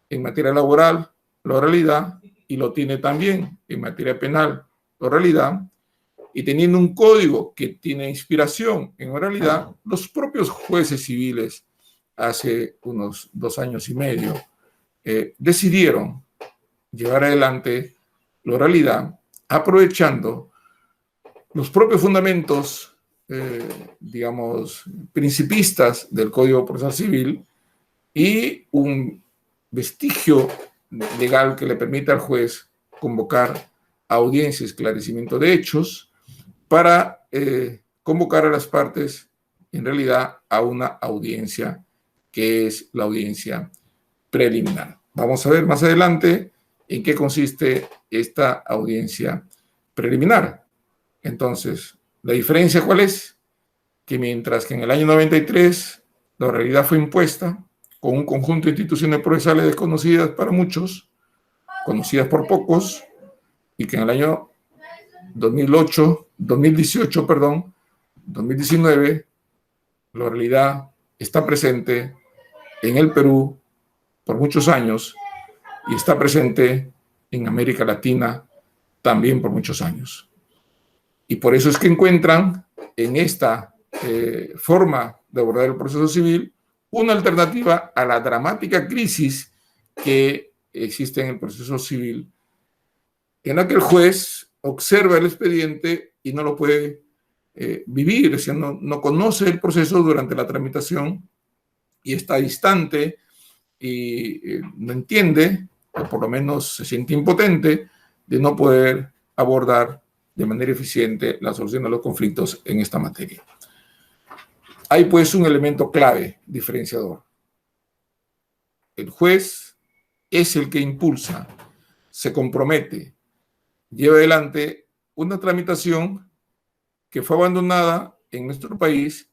en materia laboral, la oralidad, y lo tiene también en materia penal, la oralidad, y teniendo un código que tiene inspiración en oralidad, los propios jueces civiles hace unos 2 años y medio decidieron llevar adelante la oralidad aprovechando los propios fundamentos, digamos, principistas del Código Procesal Civil y un vestigio legal que le permita al juez convocar audiencia y esclarecimiento de hechos para convocar a las partes, en realidad, a una audiencia que es la audiencia preliminar. Vamos a ver más adelante en qué consiste esta audiencia preliminar. Entonces, ¿la diferencia cuál es? Que mientras que en el año 93 la oralidad fue impuesta con un conjunto de instituciones procesales desconocidas para muchos, conocidas por pocos, y que en el año 2019, la oralidad está presente en el Perú por muchos años y está presente en América Latina también por muchos años. Y por eso es que encuentran en esta forma de abordar el proceso civil una alternativa a la dramática crisis que existe en el proceso civil, en la que el juez observa el expediente y no lo puede vivir, o sea, no conoce el proceso durante la tramitación y está distante y no entiende, o por lo menos se siente impotente de no poder abordar de manera eficiente la solución de los conflictos en esta materia. Hay pues un elemento clave diferenciador. El juez es el que impulsa, se compromete, lleva adelante una tramitación que fue abandonada en nuestro país,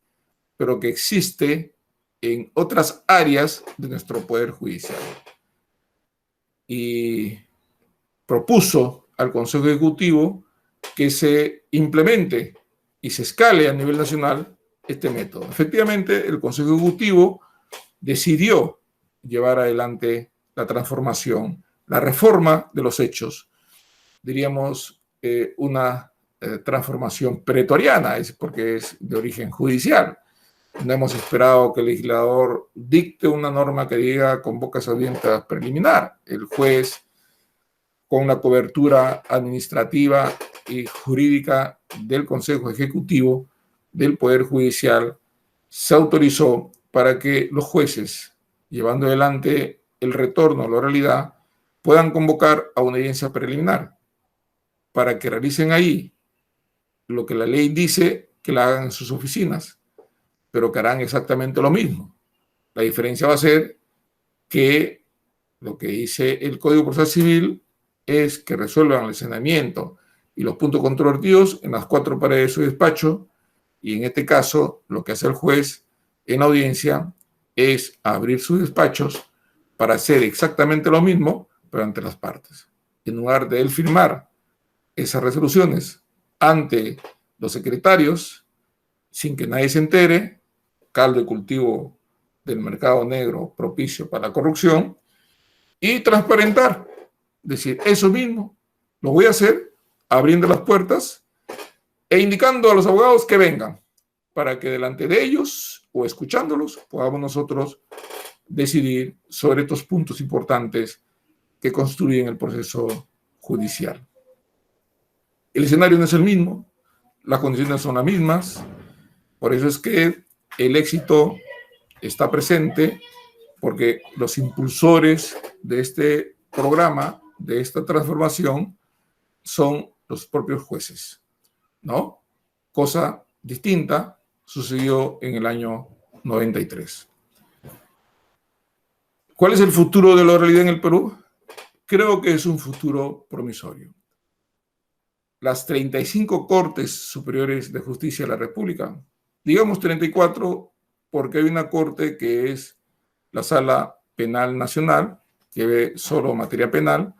pero que existe en otras áreas de nuestro Poder Judicial. Y propuso al Consejo Ejecutivo que se implemente y se escale a nivel nacional este método. Efectivamente, el Consejo Ejecutivo decidió llevar adelante la transformación, la reforma de los hechos, diríamos una transformación pretoriana, porque es de origen judicial. No hemos esperado que el legislador dicte una norma que diga convoca esa audiencia preliminar. El juez, con la cobertura administrativa y jurídica del Consejo Ejecutivo del Poder Judicial, se autorizó para que los jueces, llevando adelante el retorno a la oralidad, puedan convocar a una audiencia preliminar para que realicen ahí lo que la ley dice que la hagan en sus oficinas, pero que harán exactamente lo mismo. La diferencia va a ser que lo que dice el Código Procesal Civil es que resuelvan el saneamiento y los puntos controvertidos en las 4 paredes de su despacho, y en este caso lo que hace el juez en la audiencia es abrir sus despachos para hacer exactamente lo mismo, pero ante las partes. En lugar de él firmar esas resoluciones ante los secretarios, sin que nadie se entere, caldo de cultivo del mercado negro propicio para la corrupción, y transparentar, decir, eso mismo lo voy a hacer abriendo las puertas e indicando a los abogados que vengan, para que delante de ellos o escuchándolos podamos nosotros decidir sobre estos puntos importantes que construyen el proceso judicial. El escenario no es el mismo, las condiciones son las mismas, por eso es que el éxito está presente, porque los impulsores de este programa, de esta transformación, son los propios jueces, ¿no? Cosa distinta sucedió en el año 93. ¿Cuál es el futuro de la oralidad en el Perú? Creo que es un futuro promisorio. Las 35 Cortes Superiores de Justicia de la República, digamos 34 porque hay una corte que es la Sala Penal Nacional, que ve solo materia penal,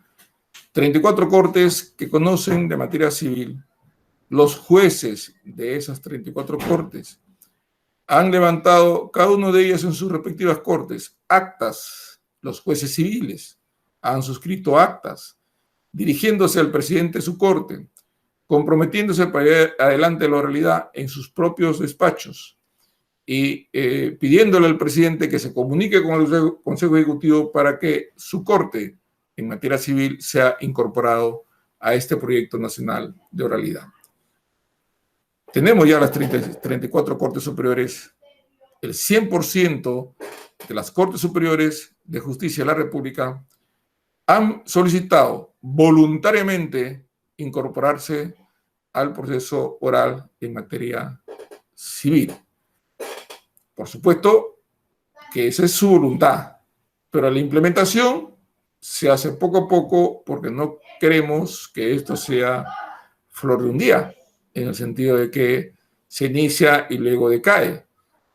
34 cortes que conocen de materia civil. Los jueces de esas 34 cortes han levantado, cada uno de ellas en sus respectivas cortes, actas. Los jueces civiles han suscrito actas, dirigiéndose al presidente de su corte, comprometiéndose para ir adelante la oralidad en sus propios despachos y pidiéndole al presidente que se comunique con el Consejo Ejecutivo para que su corte en materia civil sea incorporado a este proyecto nacional de oralidad. Tenemos ya las 34 Cortes Superiores. El 100% de las Cortes Superiores de Justicia de la República han solicitado voluntariamente incorporarse al proceso oral en materia civil. Por supuesto que esa es su voluntad, pero la implementación se hace poco a poco porque no queremos que esto sea flor de un día, en el sentido de que se inicia y luego decae.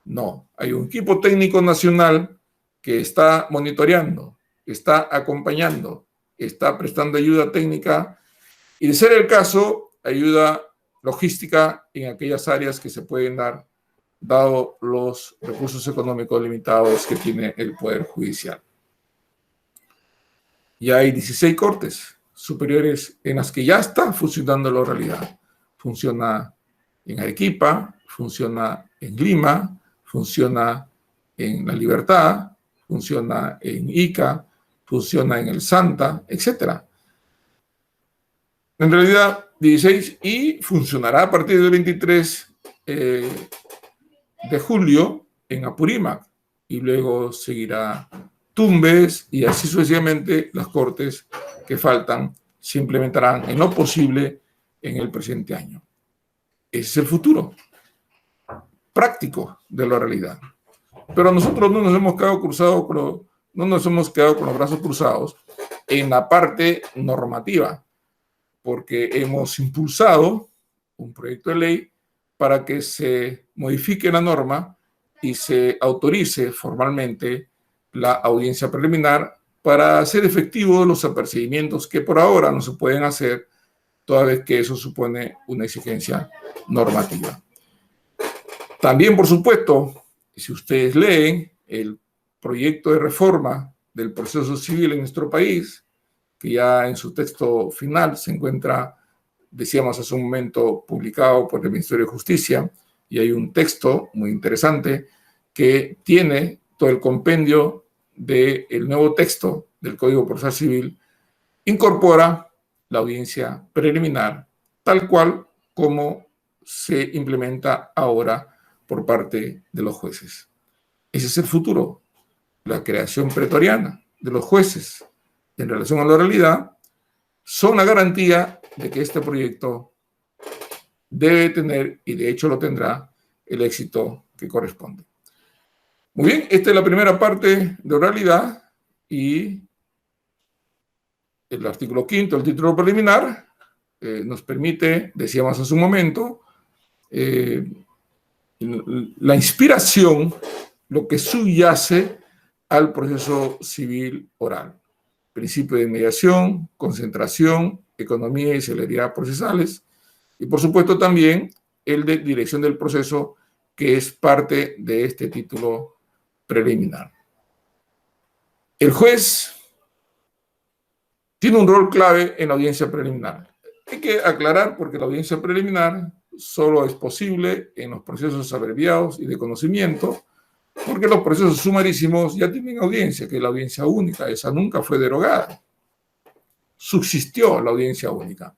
No, hay un equipo técnico nacional que está monitoreando, está acompañando, está prestando ayuda técnica y, de ser el caso, ayuda logística en aquellas áreas que se pueden dar, dado los recursos económicos limitados que tiene el Poder Judicial. Ya hay 16 Cortes Superiores en las que ya está funcionando la oralidad. Funciona en Arequipa, funciona en Lima, funciona en La Libertad, funciona en Ica, funciona en el Santa, etc. En realidad, 16, y funcionará a partir del 23 de julio en Apurímac, y luego seguirá Tumbes, y así sucesivamente. Las cortes que faltan se implementarán en lo posible en el presente año. Ese es el futuro práctico de la realidad. Pero nosotros no nos hemos quedado con los brazos cruzados en la parte normativa, porque hemos impulsado un proyecto de ley para que se modifique la norma y se autorice formalmente la audiencia preliminar para hacer efectivos los apercibimientos que por ahora no se pueden hacer, toda vez que eso supone una exigencia normativa. También, por supuesto, si ustedes leen el proyecto de reforma del proceso civil en nuestro país, que ya en su texto final se encuentra, decíamos hace un momento, publicado por el Ministerio de Justicia, y hay un texto muy interesante que tiene todo el compendio del nuevo texto del Código Procesal Civil, incorpora la audiencia preliminar tal cual como se implementa ahora por parte de los jueces. Ese es el futuro, la creación pretoriana de los jueces en relación a la oralidad son la garantía de que este proyecto debe tener, y de hecho lo tendrá, el éxito que corresponde. Muy bien, esta es la primera parte de oralidad, y el artículo 5, el título preliminar, nos permite, decíamos hace un momento, la inspiración, lo que subyace al proceso civil oral. Principio de mediación, concentración, economía y celeridad procesales, y por supuesto también el de dirección del proceso, que es parte de este título preliminar. El juez tiene un rol clave en la audiencia preliminar. Hay que aclarar, porque la audiencia preliminar solo es posible en los procesos abreviados y de conocimiento, porque los procesos sumarísimos ya tienen audiencia, que es la audiencia única. Esa nunca fue derogada. Subsistió la audiencia única,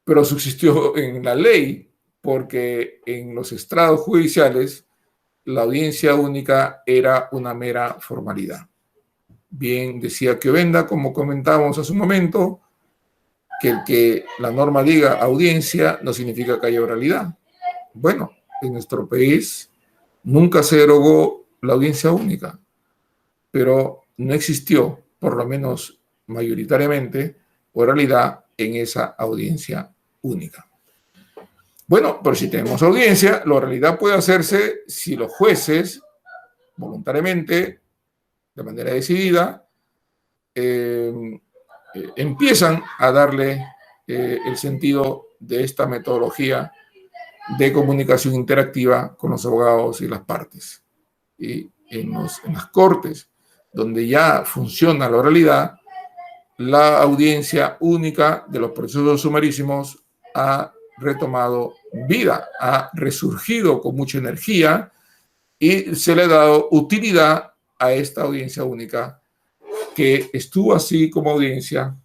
pero subsistió en la ley, porque en los estrados judiciales la audiencia única era una mera formalidad. Bien decía Quevenda, como comentábamos hace un momento, que el que la norma diga audiencia no significa que haya oralidad. Bueno, en nuestro país nunca se derogó la audiencia única, pero no existió, por lo menos mayoritariamente, oralidad en esa audiencia única. Bueno, pero si tenemos audiencia, la oralidad puede hacerse si los jueces, voluntariamente, de manera decidida, empiezan a darle el sentido de esta metodología de comunicación interactiva con los abogados y las partes. Y en las cortes, donde ya funciona la oralidad, la audiencia única de los procesos sumarísimos ha retomado vida, ha resurgido con mucha energía, y se le ha dado utilidad a esta audiencia única, que estuvo así como audiencia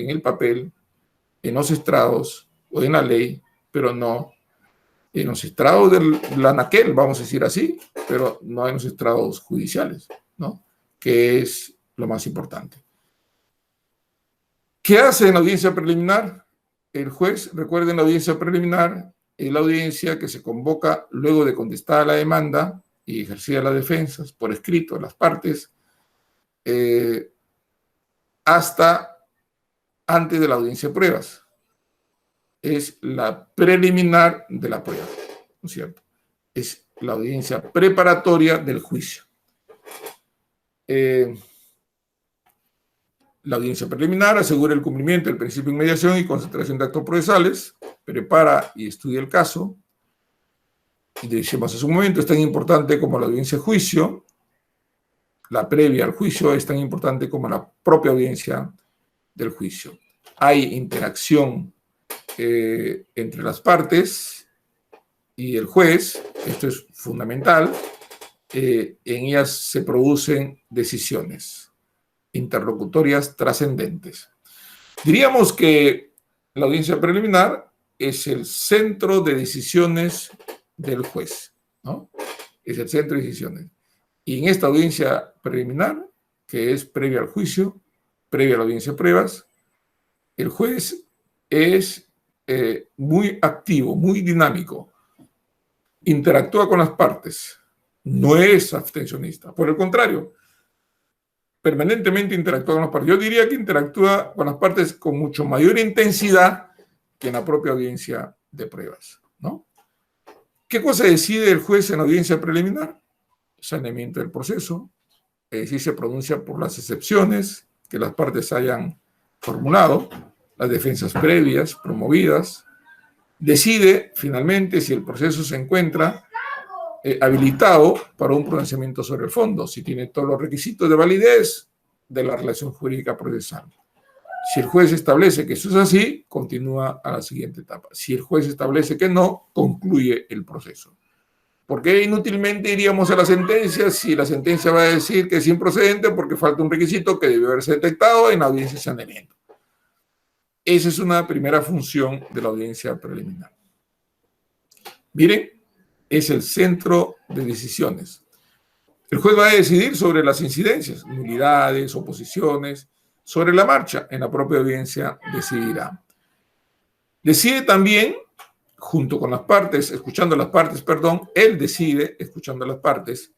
en el papel, en los estrados o en la ley, pero no en los estrados de la anaquel, vamos a decir así, pero no en los estrados judiciales, ¿no? Que es lo más importante. ¿Qué hace en la audiencia preliminar? El juez, recuerden, la audiencia preliminar es la audiencia que se convoca luego de contestada la demanda y ejercida las defensas por escrito de las partes, hasta antes de la audiencia de pruebas. Es la preliminar de la prueba, ¿no es cierto? Es la audiencia preparatoria del juicio. La audiencia preliminar asegura el cumplimiento del principio de inmediación y concentración de actos procesales, prepara y estudia el caso, y decimos hace un momento, es tan importante como la audiencia de juicio, la previa al juicio es tan importante como la propia audiencia del juicio. Hay interacción entre las partes y el juez, esto es fundamental, en ellas se producen decisiones interlocutorias trascendentes. Diríamos que la audiencia preliminar es el centro de decisiones del juez, ¿no? Es el centro de decisiones. Y en esta audiencia preliminar, que es previa al juicio, previa a la audiencia de pruebas, el juez es muy activo, muy dinámico, interactúa con las partes, no es abstencionista, por el contrario, permanentemente interactúa con las partes. Yo diría que interactúa con las partes con mucho mayor intensidad que en la propia audiencia de pruebas, ¿no? ¿Qué cosa decide el juez en la audiencia preliminar? Saneamiento del proceso, es decir, se pronuncia por las excepciones que las partes hayan formulado, las defensas previas promovidas, decide finalmente si el proceso se encuentra habilitado para un pronunciamiento sobre el fondo, si tiene todos los requisitos de validez de la relación jurídica procesal. Si el juez establece que eso es así, continúa a la siguiente etapa. Si el juez establece que no, concluye el proceso. ¿Por qué inútilmente iríamos a la sentencia si la sentencia va a decir que es improcedente porque falta un requisito que debió haberse detectado en la audiencia de saneamiento? Esa es una primera función de la audiencia preliminar. Miren, es el centro de decisiones. El juez va a decidir sobre las incidencias, nulidades, oposiciones, sobre la marcha. En la propia audiencia decidirá. Decide también, junto con las partes, escuchando las partes, perdón, él decide, escuchando las partes,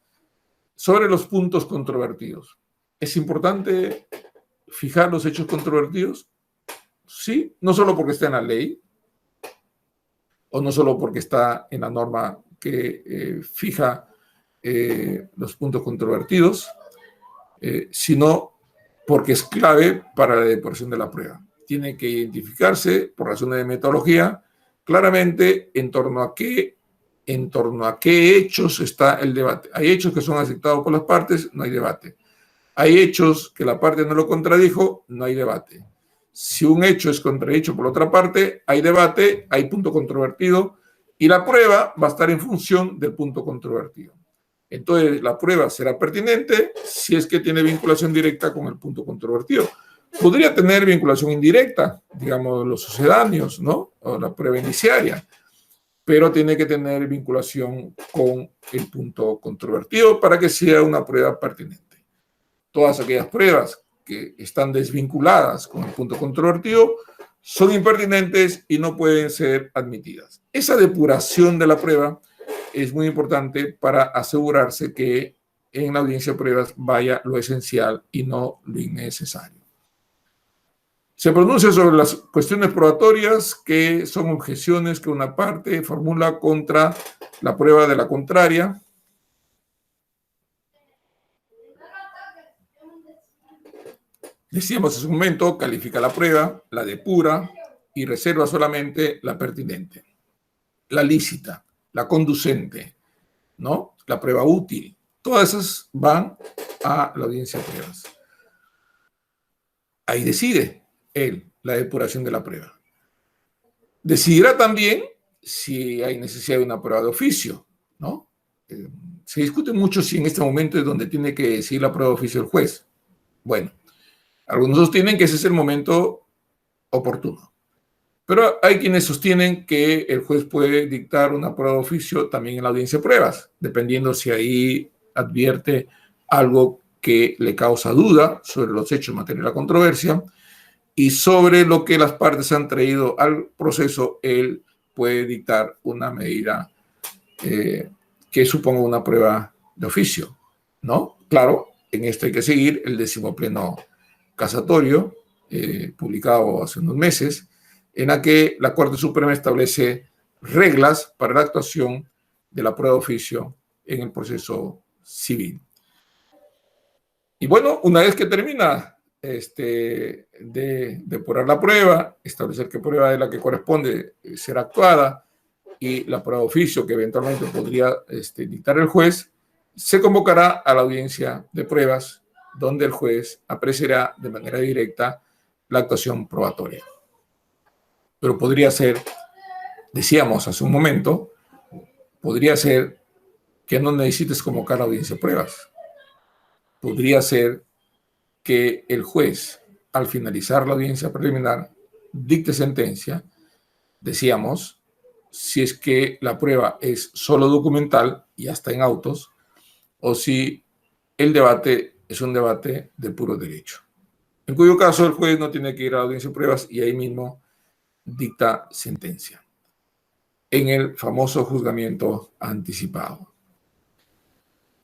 sobre los puntos controvertidos. ¿Es importante fijar los hechos controvertidos? Sí, no solo porque está en la ley, o no solo porque está en la norma que fija los puntos controvertidos, sino porque es clave para la depuración de la prueba. Tiene que identificarse, por razones de metodología, claramente en torno a qué hechos está el debate. Hay hechos que son aceptados por las partes, no hay debate. Hay hechos que la parte no lo contradijo, no hay debate. Si un hecho es contradicho por otra parte, hay debate, hay punto controvertido, y la prueba va a estar en función del punto controvertido. Entonces, la prueba será pertinente si es que tiene vinculación directa con el punto controvertido. Podría tener vinculación indirecta, digamos, los sucedáneos, ¿no? O la prueba indiciaria, pero tiene que tener vinculación con el punto controvertido para que sea una prueba pertinente. Todas aquellas pruebas que están desvinculadas con el punto controvertido son impertinentes y no pueden ser admitidas. Esa depuración de la prueba es muy importante para asegurarse que en la audiencia de pruebas vaya lo esencial y no lo innecesario. Se pronuncia sobre las cuestiones probatorias, que son objeciones que una parte formula contra la prueba de la contraria. Decíamos hace un momento, califica la prueba, la depura y reserva solamente la pertinente, la lícita, la conducente, ¿no? La prueba útil. Todas esas van a la audiencia de pruebas. Ahí decide él la depuración de la prueba. Decidirá también si hay necesidad de una prueba de oficio, ¿no? Se discute mucho si en este momento es donde tiene que decidir la prueba de oficio el juez. Bueno, algunos sostienen que ese es el momento oportuno. Pero hay quienes sostienen que el juez puede dictar una prueba de oficio también en la audiencia de pruebas, dependiendo si ahí advierte algo que le causa duda sobre los hechos en materia de la controversia y sobre lo que las partes han traído al proceso. Él puede dictar una medida que suponga una prueba de oficio, ¿no? Claro, en esto hay que seguir el 10º pleno casatorio, publicado hace unos meses, en la que la Corte Suprema establece reglas para la actuación de la prueba de oficio en el proceso civil. Y bueno, una vez que termina de depurar la prueba, establecer qué prueba es la que corresponde ser actuada y la prueba de oficio que eventualmente podría dictar el juez, se convocará a la audiencia de pruebas, donde el juez apreciará de manera directa la actuación probatoria. Pero podría ser, decíamos hace un momento, podría ser que no necesites convocar a la audiencia de pruebas. Podría ser que el juez, al finalizar la audiencia preliminar, dicte sentencia, decíamos, si es que la prueba es solo documental y hasta en autos, o si el debate es un debate de puro derecho. En cuyo caso el juez no tiene que ir a la audiencia de pruebas y ahí mismo dicta sentencia en el famoso juzgamiento anticipado.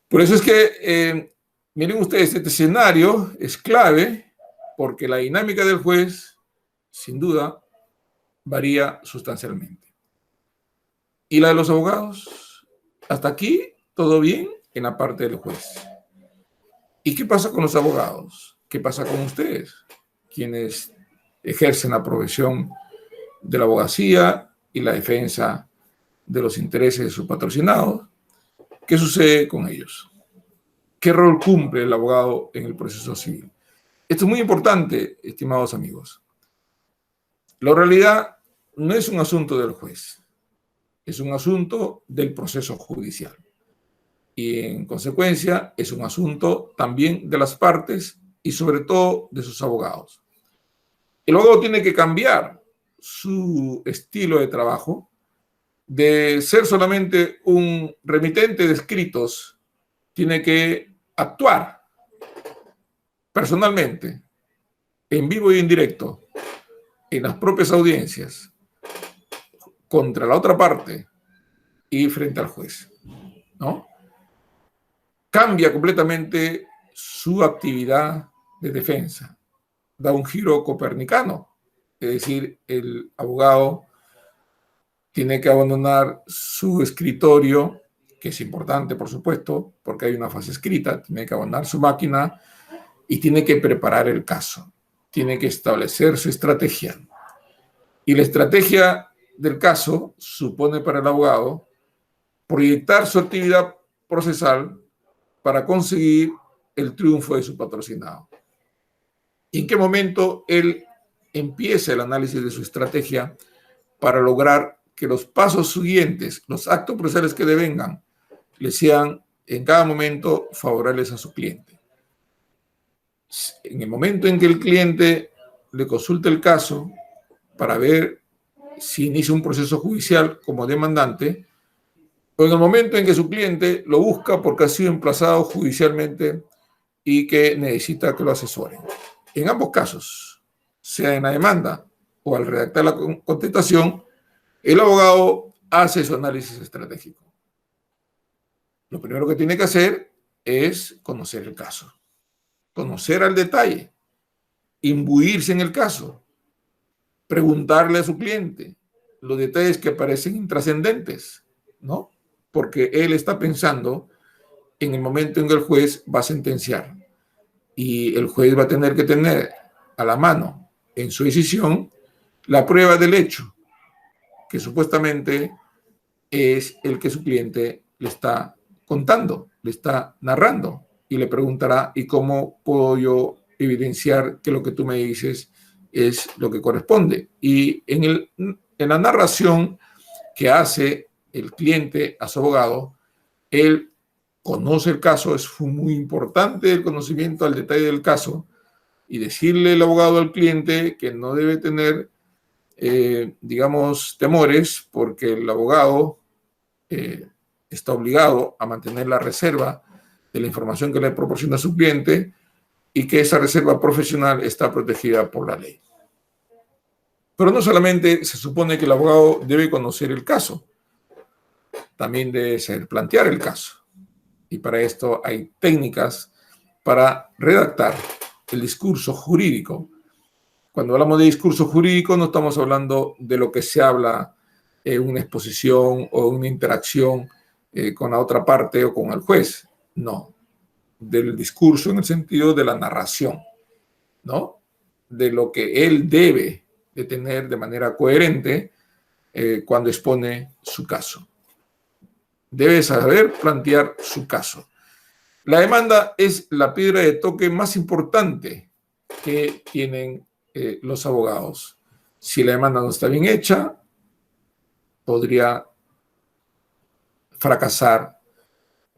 Por eso es que, miren ustedes, este escenario es clave porque la dinámica del juez, sin duda, varía sustancialmente. ¿Y la de los abogados? Hasta aquí, todo bien en la parte del juez. ¿Y qué pasa con los abogados? ¿Qué pasa con ustedes, quienes ejercen la profesión de la abogacía y la defensa de los intereses de sus patrocinados? ¿Qué sucede con ellos? ¿Qué rol cumple el abogado en el proceso civil? Esto es muy importante, estimados amigos. La realidad no es un asunto del juez, es un asunto del proceso judicial. Y en consecuencia es un asunto también de las partes y sobre todo de sus abogados. El abogado tiene que cambiar su estilo de trabajo de ser solamente un remitente de escritos, tiene que actuar personalmente, en vivo y en directo, en las propias audiencias, contra la otra parte y frente al juez, ¿no? Cambia completamente su actividad de defensa, da un giro copernicano, es decir, el abogado tiene que abandonar su escritorio, que es importante, por supuesto, porque hay una fase escrita, tiene que abandonar su máquina y tiene que preparar el caso, tiene que establecer su estrategia. Y la estrategia del caso supone para el abogado proyectar su actividad procesal para conseguir el triunfo de su patrocinado. ¿Y en qué momento él empieza el análisis de su estrategia para lograr que los pasos siguientes, los actos procesales que devengan, le sean en cada momento favorables a su cliente? En el momento en que el cliente le consulte el caso para ver si inicia un proceso judicial como demandante, o en el momento en que su cliente lo busca porque ha sido emplazado judicialmente y que necesita que lo asesoren. En ambos casos, sea en la demanda o al redactar la contestación, el abogado hace su análisis estratégico. Lo primero que tiene que hacer es conocer el caso, conocer al detalle, imbuirse en el caso, preguntarle a su cliente los detalles que parecen intrascendentes, ¿no? Porque él está pensando en el momento en que el juez va a sentenciar y el juez va a tener que tener a la mano en su decisión la prueba del hecho que supuestamente es el que su cliente le está contando, le está narrando y le preguntará: ¿y cómo puedo yo evidenciar que lo que tú me dices es lo que corresponde? Y en la narración que hace el cliente a su abogado, él conoce el caso, es muy importante el conocimiento al detalle del caso, y decirle el abogado al cliente que no debe tener, digamos, temores, porque el abogado está obligado a mantener la reserva de la información que le proporciona a su cliente y que esa reserva profesional está protegida por la ley. Pero no solamente se supone que el abogado debe conocer el caso, también debe saber plantear el caso. Y para esto hay técnicas para redactar el discurso jurídico. Cuando hablamos de discurso jurídico no estamos hablando de lo que se habla en una exposición o una interacción con la otra parte o con el juez. No, del discurso en el sentido de la narración, ¿no? De lo que él debe de tener de manera coherente cuando expone su caso. Debe saber plantear su caso. La demanda es la piedra de toque más importante que tienen los abogados. Si la demanda no está bien hecha, podría fracasar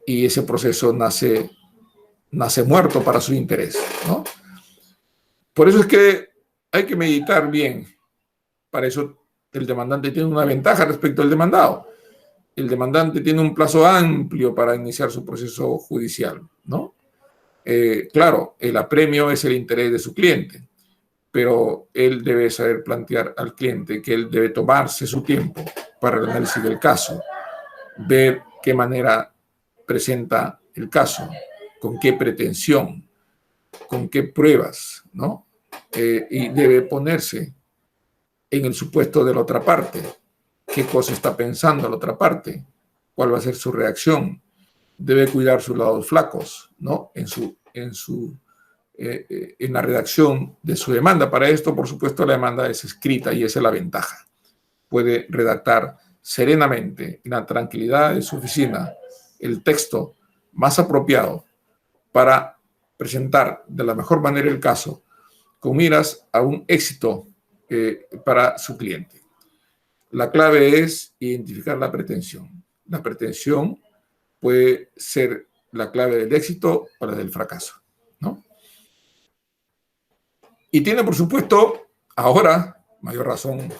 y ese proceso nace muerto para su interés, ¿no? Por eso es que hay que meditar bien. Para eso el demandante tiene una ventaja respecto al demandado. El demandante tiene un plazo amplio para iniciar su proceso judicial, ¿no? Claro, el apremio es el interés de su cliente, pero él debe saber plantear al cliente que él debe tomarse su tiempo para el análisis del caso, ver qué manera presenta el caso, con qué pretensión, con qué pruebas, ¿no? Y debe ponerse en el supuesto de la otra parte, qué cosa está pensando la otra parte, cuál va a ser su reacción. Debe cuidar sus lados flacos, ¿no? En la redacción de su demanda. Para esto, por supuesto, la demanda es escrita y esa es la ventaja. Puede redactar serenamente, en la tranquilidad de su oficina, el texto más apropiado para presentar de la mejor manera el caso, con miras a un éxito para su cliente. La clave es identificar la pretensión. La pretensión puede ser la clave del éxito o la del fracaso, ¿no? Y tiene, por supuesto, ahora, mayor razón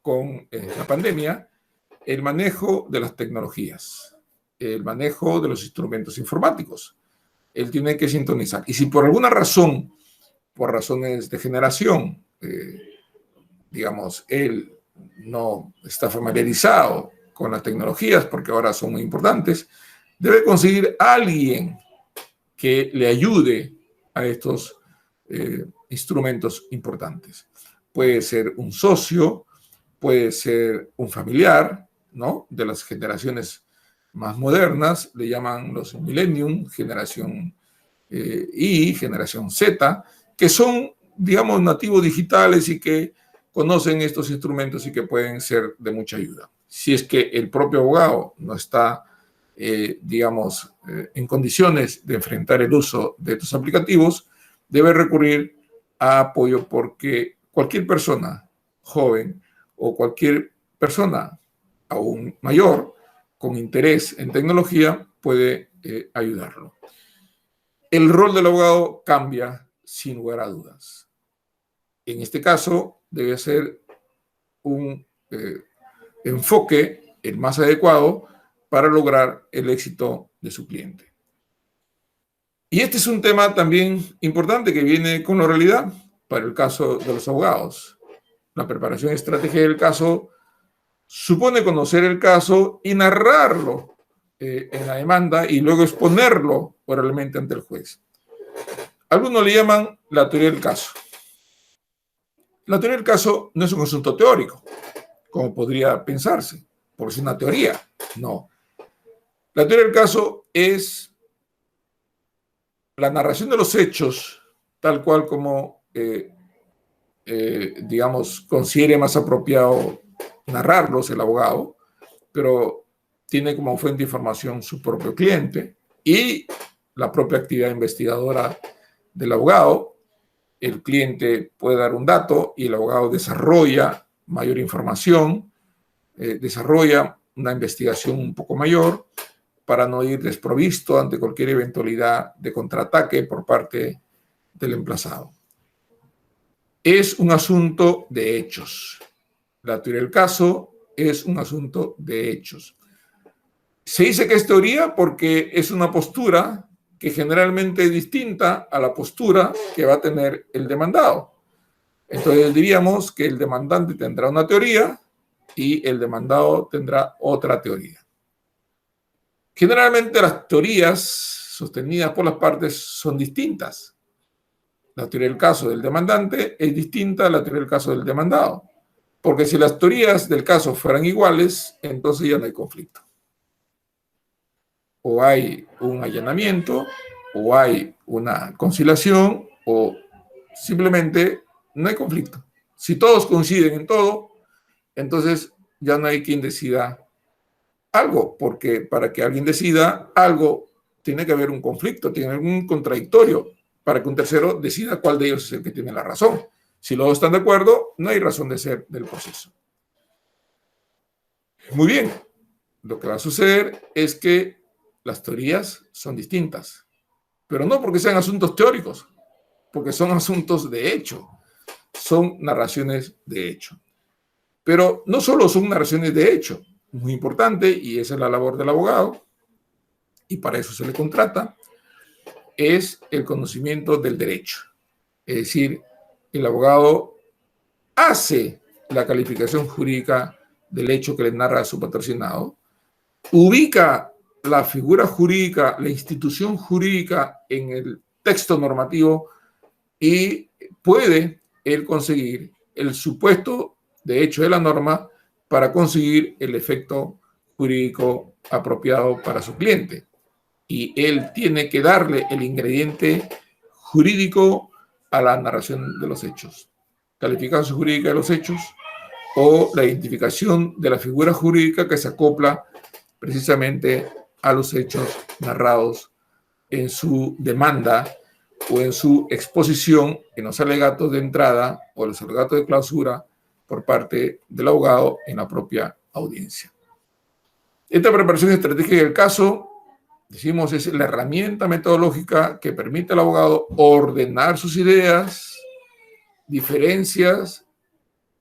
con la pandemia, el manejo de las tecnologías, el manejo de los instrumentos informáticos. Él tiene que sintonizar. Y si por alguna razón, por razones de generación, digamos, él no está familiarizado con las tecnologías, porque ahora son muy importantes, debe conseguir a alguien que le ayude a estos instrumentos importantes. Puede ser un socio, puede ser un familiar, ¿no? De las generaciones más modernas, le llaman los Millennium, generación Y, generación Z, que son, digamos, nativos digitales y que conocen estos instrumentos y que pueden ser de mucha ayuda. Si es que el propio abogado no está, digamos, en condiciones de enfrentar el uso de estos aplicativos, debe recurrir a apoyo porque cualquier persona joven o cualquier persona aún mayor con interés en tecnología puede ayudarlo. El rol del abogado cambia sin lugar a dudas. En este caso, debe ser un enfoque el más adecuado para lograr el éxito de su cliente. Y este es un tema también importante que viene con la realidad para el caso de los abogados. La preparación estratégica del caso supone conocer el caso y narrarlo en la demanda y luego exponerlo oralmente ante el juez. Algunos le llaman la teoría del caso. La teoría del caso no es un asunto teórico, como podría pensarse, porque es una teoría. No. La teoría del caso es la narración de los hechos, tal cual como, digamos, considere más apropiado narrarlos el abogado, pero tiene como fuente de información su propio cliente y la propia actividad investigadora del abogado. El cliente puede dar un dato y el abogado desarrolla mayor información, desarrolla una investigación un poco mayor para no ir desprovisto ante cualquier eventualidad de contraataque por parte del emplazado. es un asunto de hechos. La teoría del caso es un asunto de hechos. Se dice que es teoría porque es una postura que generalmente es distinta a la postura que va a tener el demandado. Entonces diríamos que el demandante tendrá una teoría y el demandado tendrá otra teoría. Generalmente las teorías sostenidas por las partes son distintas. La teoría del caso del demandante es distinta a la teoría del caso del demandado. Porque si las teorías del caso fueran iguales, entonces ya no hay conflicto. O hay un allanamiento, o hay una conciliación, o simplemente no hay conflicto. Si todos coinciden en todo, entonces ya no hay quien decida algo, porque para que alguien decida algo, tiene que haber un conflicto, tiene que haber un contradictorio, para que un tercero decida cuál de ellos es el que tiene la razón. Si los dos están de acuerdo, no hay razón de ser del proceso. Muy bien, lo que va a suceder es que las teorías son distintas, pero no porque sean asuntos teóricos, porque son asuntos de hecho, son narraciones de hecho. Pero no solo son narraciones de hecho, muy importante, y esa es la labor del abogado, y para eso se le contrata, es el conocimiento del derecho. Es decir, el abogado hace la calificación jurídica del hecho que le narra a su patrocinado, ubica la figura jurídica, la institución jurídica en el texto normativo y puede él conseguir el supuesto de hecho de la norma para conseguir el efecto jurídico apropiado para su cliente. Y él tiene que darle el ingrediente jurídico a la narración de los hechos. Calificación jurídica de los hechos o la identificación de la figura jurídica que se acopla precisamente a los hechos narrados en su demanda o en su exposición en los alegatos de entrada o los alegatos de clausura por parte del abogado en la propia audiencia. Esta preparación estratégica del caso, decimos, es la herramienta metodológica que permite al abogado ordenar sus ideas, diferencias,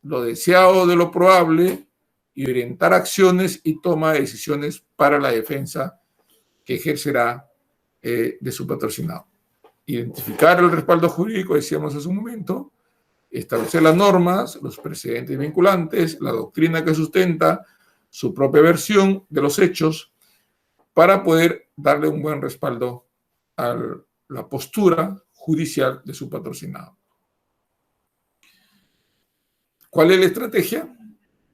lo deseado de lo probable y orientar acciones y toma de decisiones para la defensa que ejercerá de su patrocinado. Identificar el respaldo jurídico, decíamos hace un momento, establecer las normas, los precedentes vinculantes, la doctrina que sustenta su propia versión de los hechos para poder darle un buen respaldo a la postura judicial de su patrocinado. ¿Cuál es la estrategia?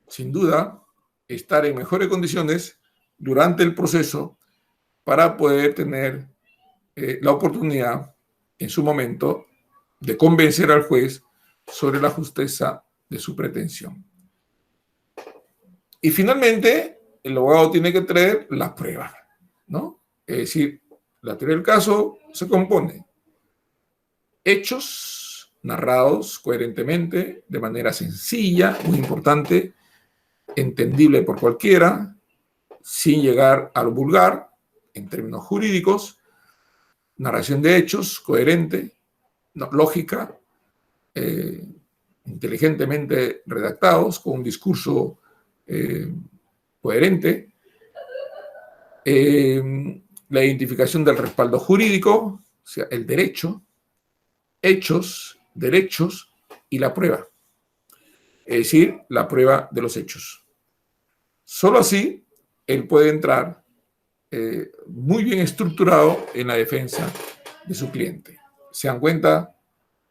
Sin duda, estar en mejores condiciones durante el proceso para poder tener la oportunidad en su momento de convencer al juez sobre la justeza de su pretensión. Y finalmente, el abogado tiene que traer la prueba, ¿no? Es decir, la teoría del caso se compone hechos narrados coherentemente, de manera sencilla, muy importante, entendible por cualquiera, sin llegar a lo vulgar, en términos jurídicos, narración de hechos coherente, lógica, inteligentemente redactados, con un discurso coherente, la identificación del respaldo jurídico, o sea, el derecho, hechos, derechos y la prueba, es decir, la prueba de los hechos. Solo así él puede entrar muy bien estructurado en la defensa de su cliente. Se dan cuenta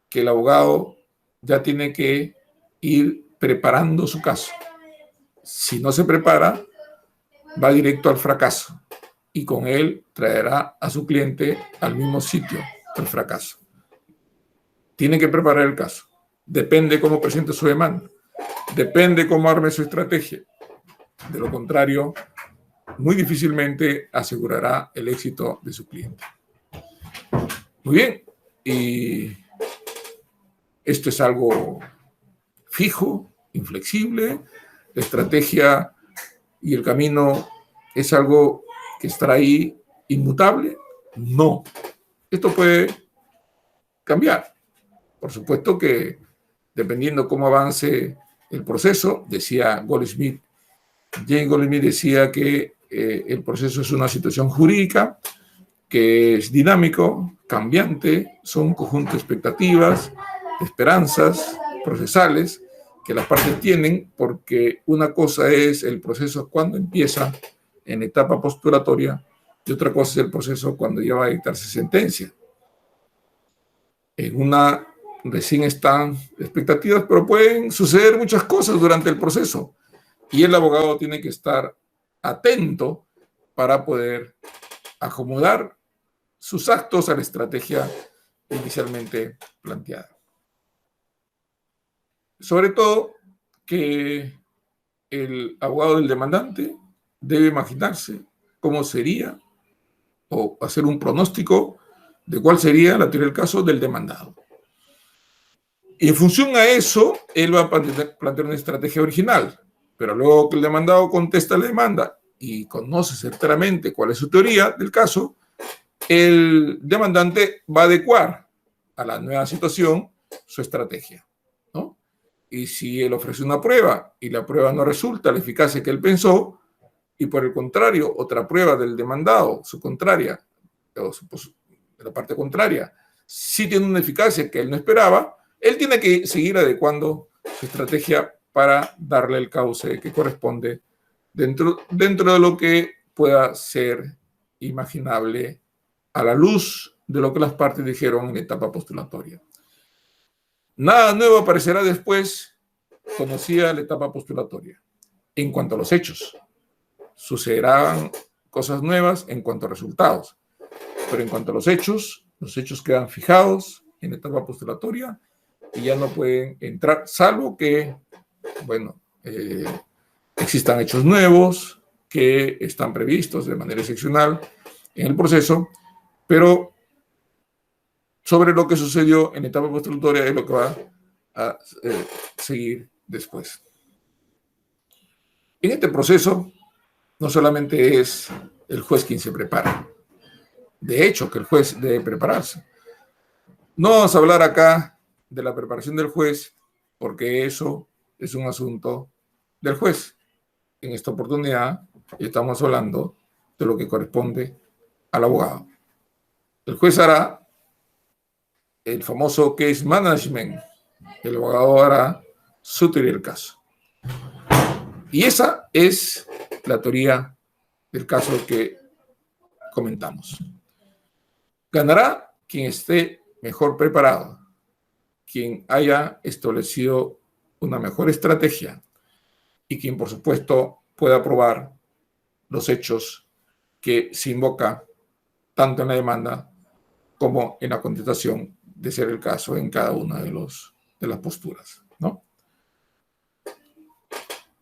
que el abogado ya tiene que ir preparando su caso. Si no se prepara, va directo al fracaso y con él traerá a su cliente al mismo sitio, al fracaso. Tiene que preparar el caso. Depende cómo presente su demanda. Depende cómo arme su estrategia. De lo contrario, muy difícilmente asegurará el éxito de su cliente. Muy bien. Y esto es algo fijo, inflexible. La estrategia y el camino es algo que estará ahí inmutable. No. Esto puede cambiar. Por supuesto que dependiendo cómo avance el proceso, decía Goldsmith, Jane Goldsmith decía que el proceso es una situación jurídica que es dinámico, cambiante, son un conjunto de expectativas, de esperanzas procesales que las partes tienen, porque una cosa es el proceso cuando empieza en etapa postulatoria y otra cosa es el proceso cuando ya va a dictarse sentencia. En una recién están expectativas, pero pueden suceder muchas cosas durante el proceso y el abogado tiene que estar atento para poder acomodar sus actos a la estrategia inicialmente planteada. Sobre todo que el abogado del demandante debe imaginarse cómo sería o hacer un pronóstico de cuál sería la teoría del caso del demandado. Y en función a eso, él va a plantear una estrategia original, pero luego que el demandado contesta la demanda y conoce certeramente cuál es su teoría del caso, el demandante va a adecuar a la nueva situación su estrategia, ¿no? Y si él ofrece una prueba y la prueba no resulta la eficacia que él pensó, y por el contrario, otra prueba del demandado, su contraria, o la parte contraria, sí tiene una eficacia que él no esperaba, él tiene que seguir adecuando su estrategia para darle el cauce que corresponde dentro de lo que pueda ser imaginable a la luz de lo que las partes dijeron en la etapa postulatoria. Nada nuevo aparecerá después, conocida la etapa postulatoria. En cuanto a los hechos, sucederán cosas nuevas en cuanto a resultados, pero en cuanto a los hechos quedan fijados en la etapa postulatoria y ya no pueden entrar, salvo que, bueno, existan hechos nuevos que están previstos de manera excepcional en el proceso, pero sobre lo que sucedió en la etapa postulatoria es lo que va a seguir después. En este proceso no solamente es el juez quien se prepara, de hecho que el juez debe prepararse. No vamos a hablar acá de la preparación del juez porque eso es un asunto del juez. En esta oportunidad estamos hablando de lo que corresponde al abogado. El juez hará el famoso case management, el abogado hará su teoría del caso. Y esa es la teoría del caso que comentamos. Ganará quien esté mejor preparado, quien haya establecido una mejor estrategia y quien, por supuesto, pueda probar los hechos que se invoca tanto en la demanda como en la contestación de ser el caso en cada una de las posturas, ¿no?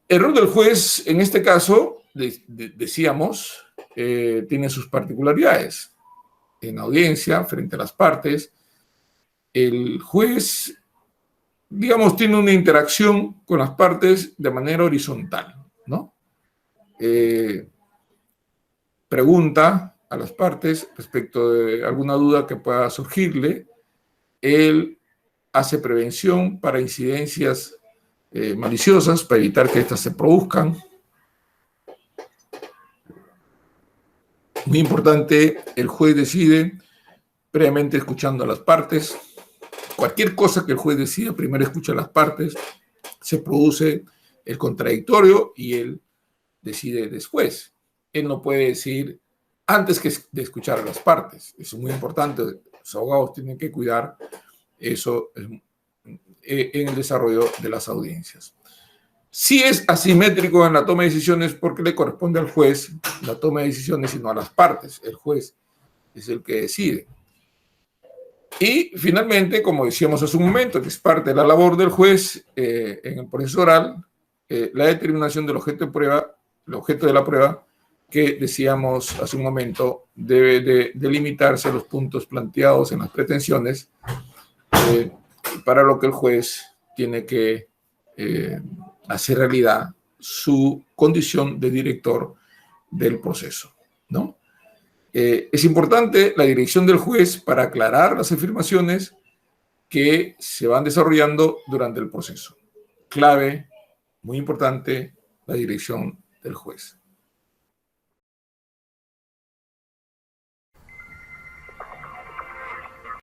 El rol del juez, en este caso, decíamos, tiene sus particularidades. En audiencia, frente a las partes, el juez, digamos, tiene una interacción con las partes de manera horizontal, ¿no? Pregunta a las partes respecto de alguna duda que pueda surgirle. Él hace prevención para incidencias maliciosas, para evitar que éstas se produzcan. Muy importante, el juez decide previamente escuchando a las partes. Cualquier cosa que el juez decida, primero escucha a las partes, se produce el contradictorio y él decide después. Él no puede decir antes de escuchar a las partes. Eso es muy importante. Los abogados tienen que cuidar eso en el desarrollo de las audiencias. Sí es asimétrico en la toma de decisiones porque le corresponde al juez la toma de decisiones y no a las partes. El juez es el que decide. Y finalmente, como decíamos hace un momento, que es parte de la labor del juez en el proceso oral, la determinación del objeto de prueba, el objeto de la prueba, que decíamos hace un momento, debe de delimitarse los puntos planteados en las pretensiones, para lo que el juez tiene que hacer realidad su condición de director del proceso, ¿no? Es importante la dirección del juez para aclarar las afirmaciones que se van desarrollando durante el proceso. Clave, muy importante, la dirección del juez.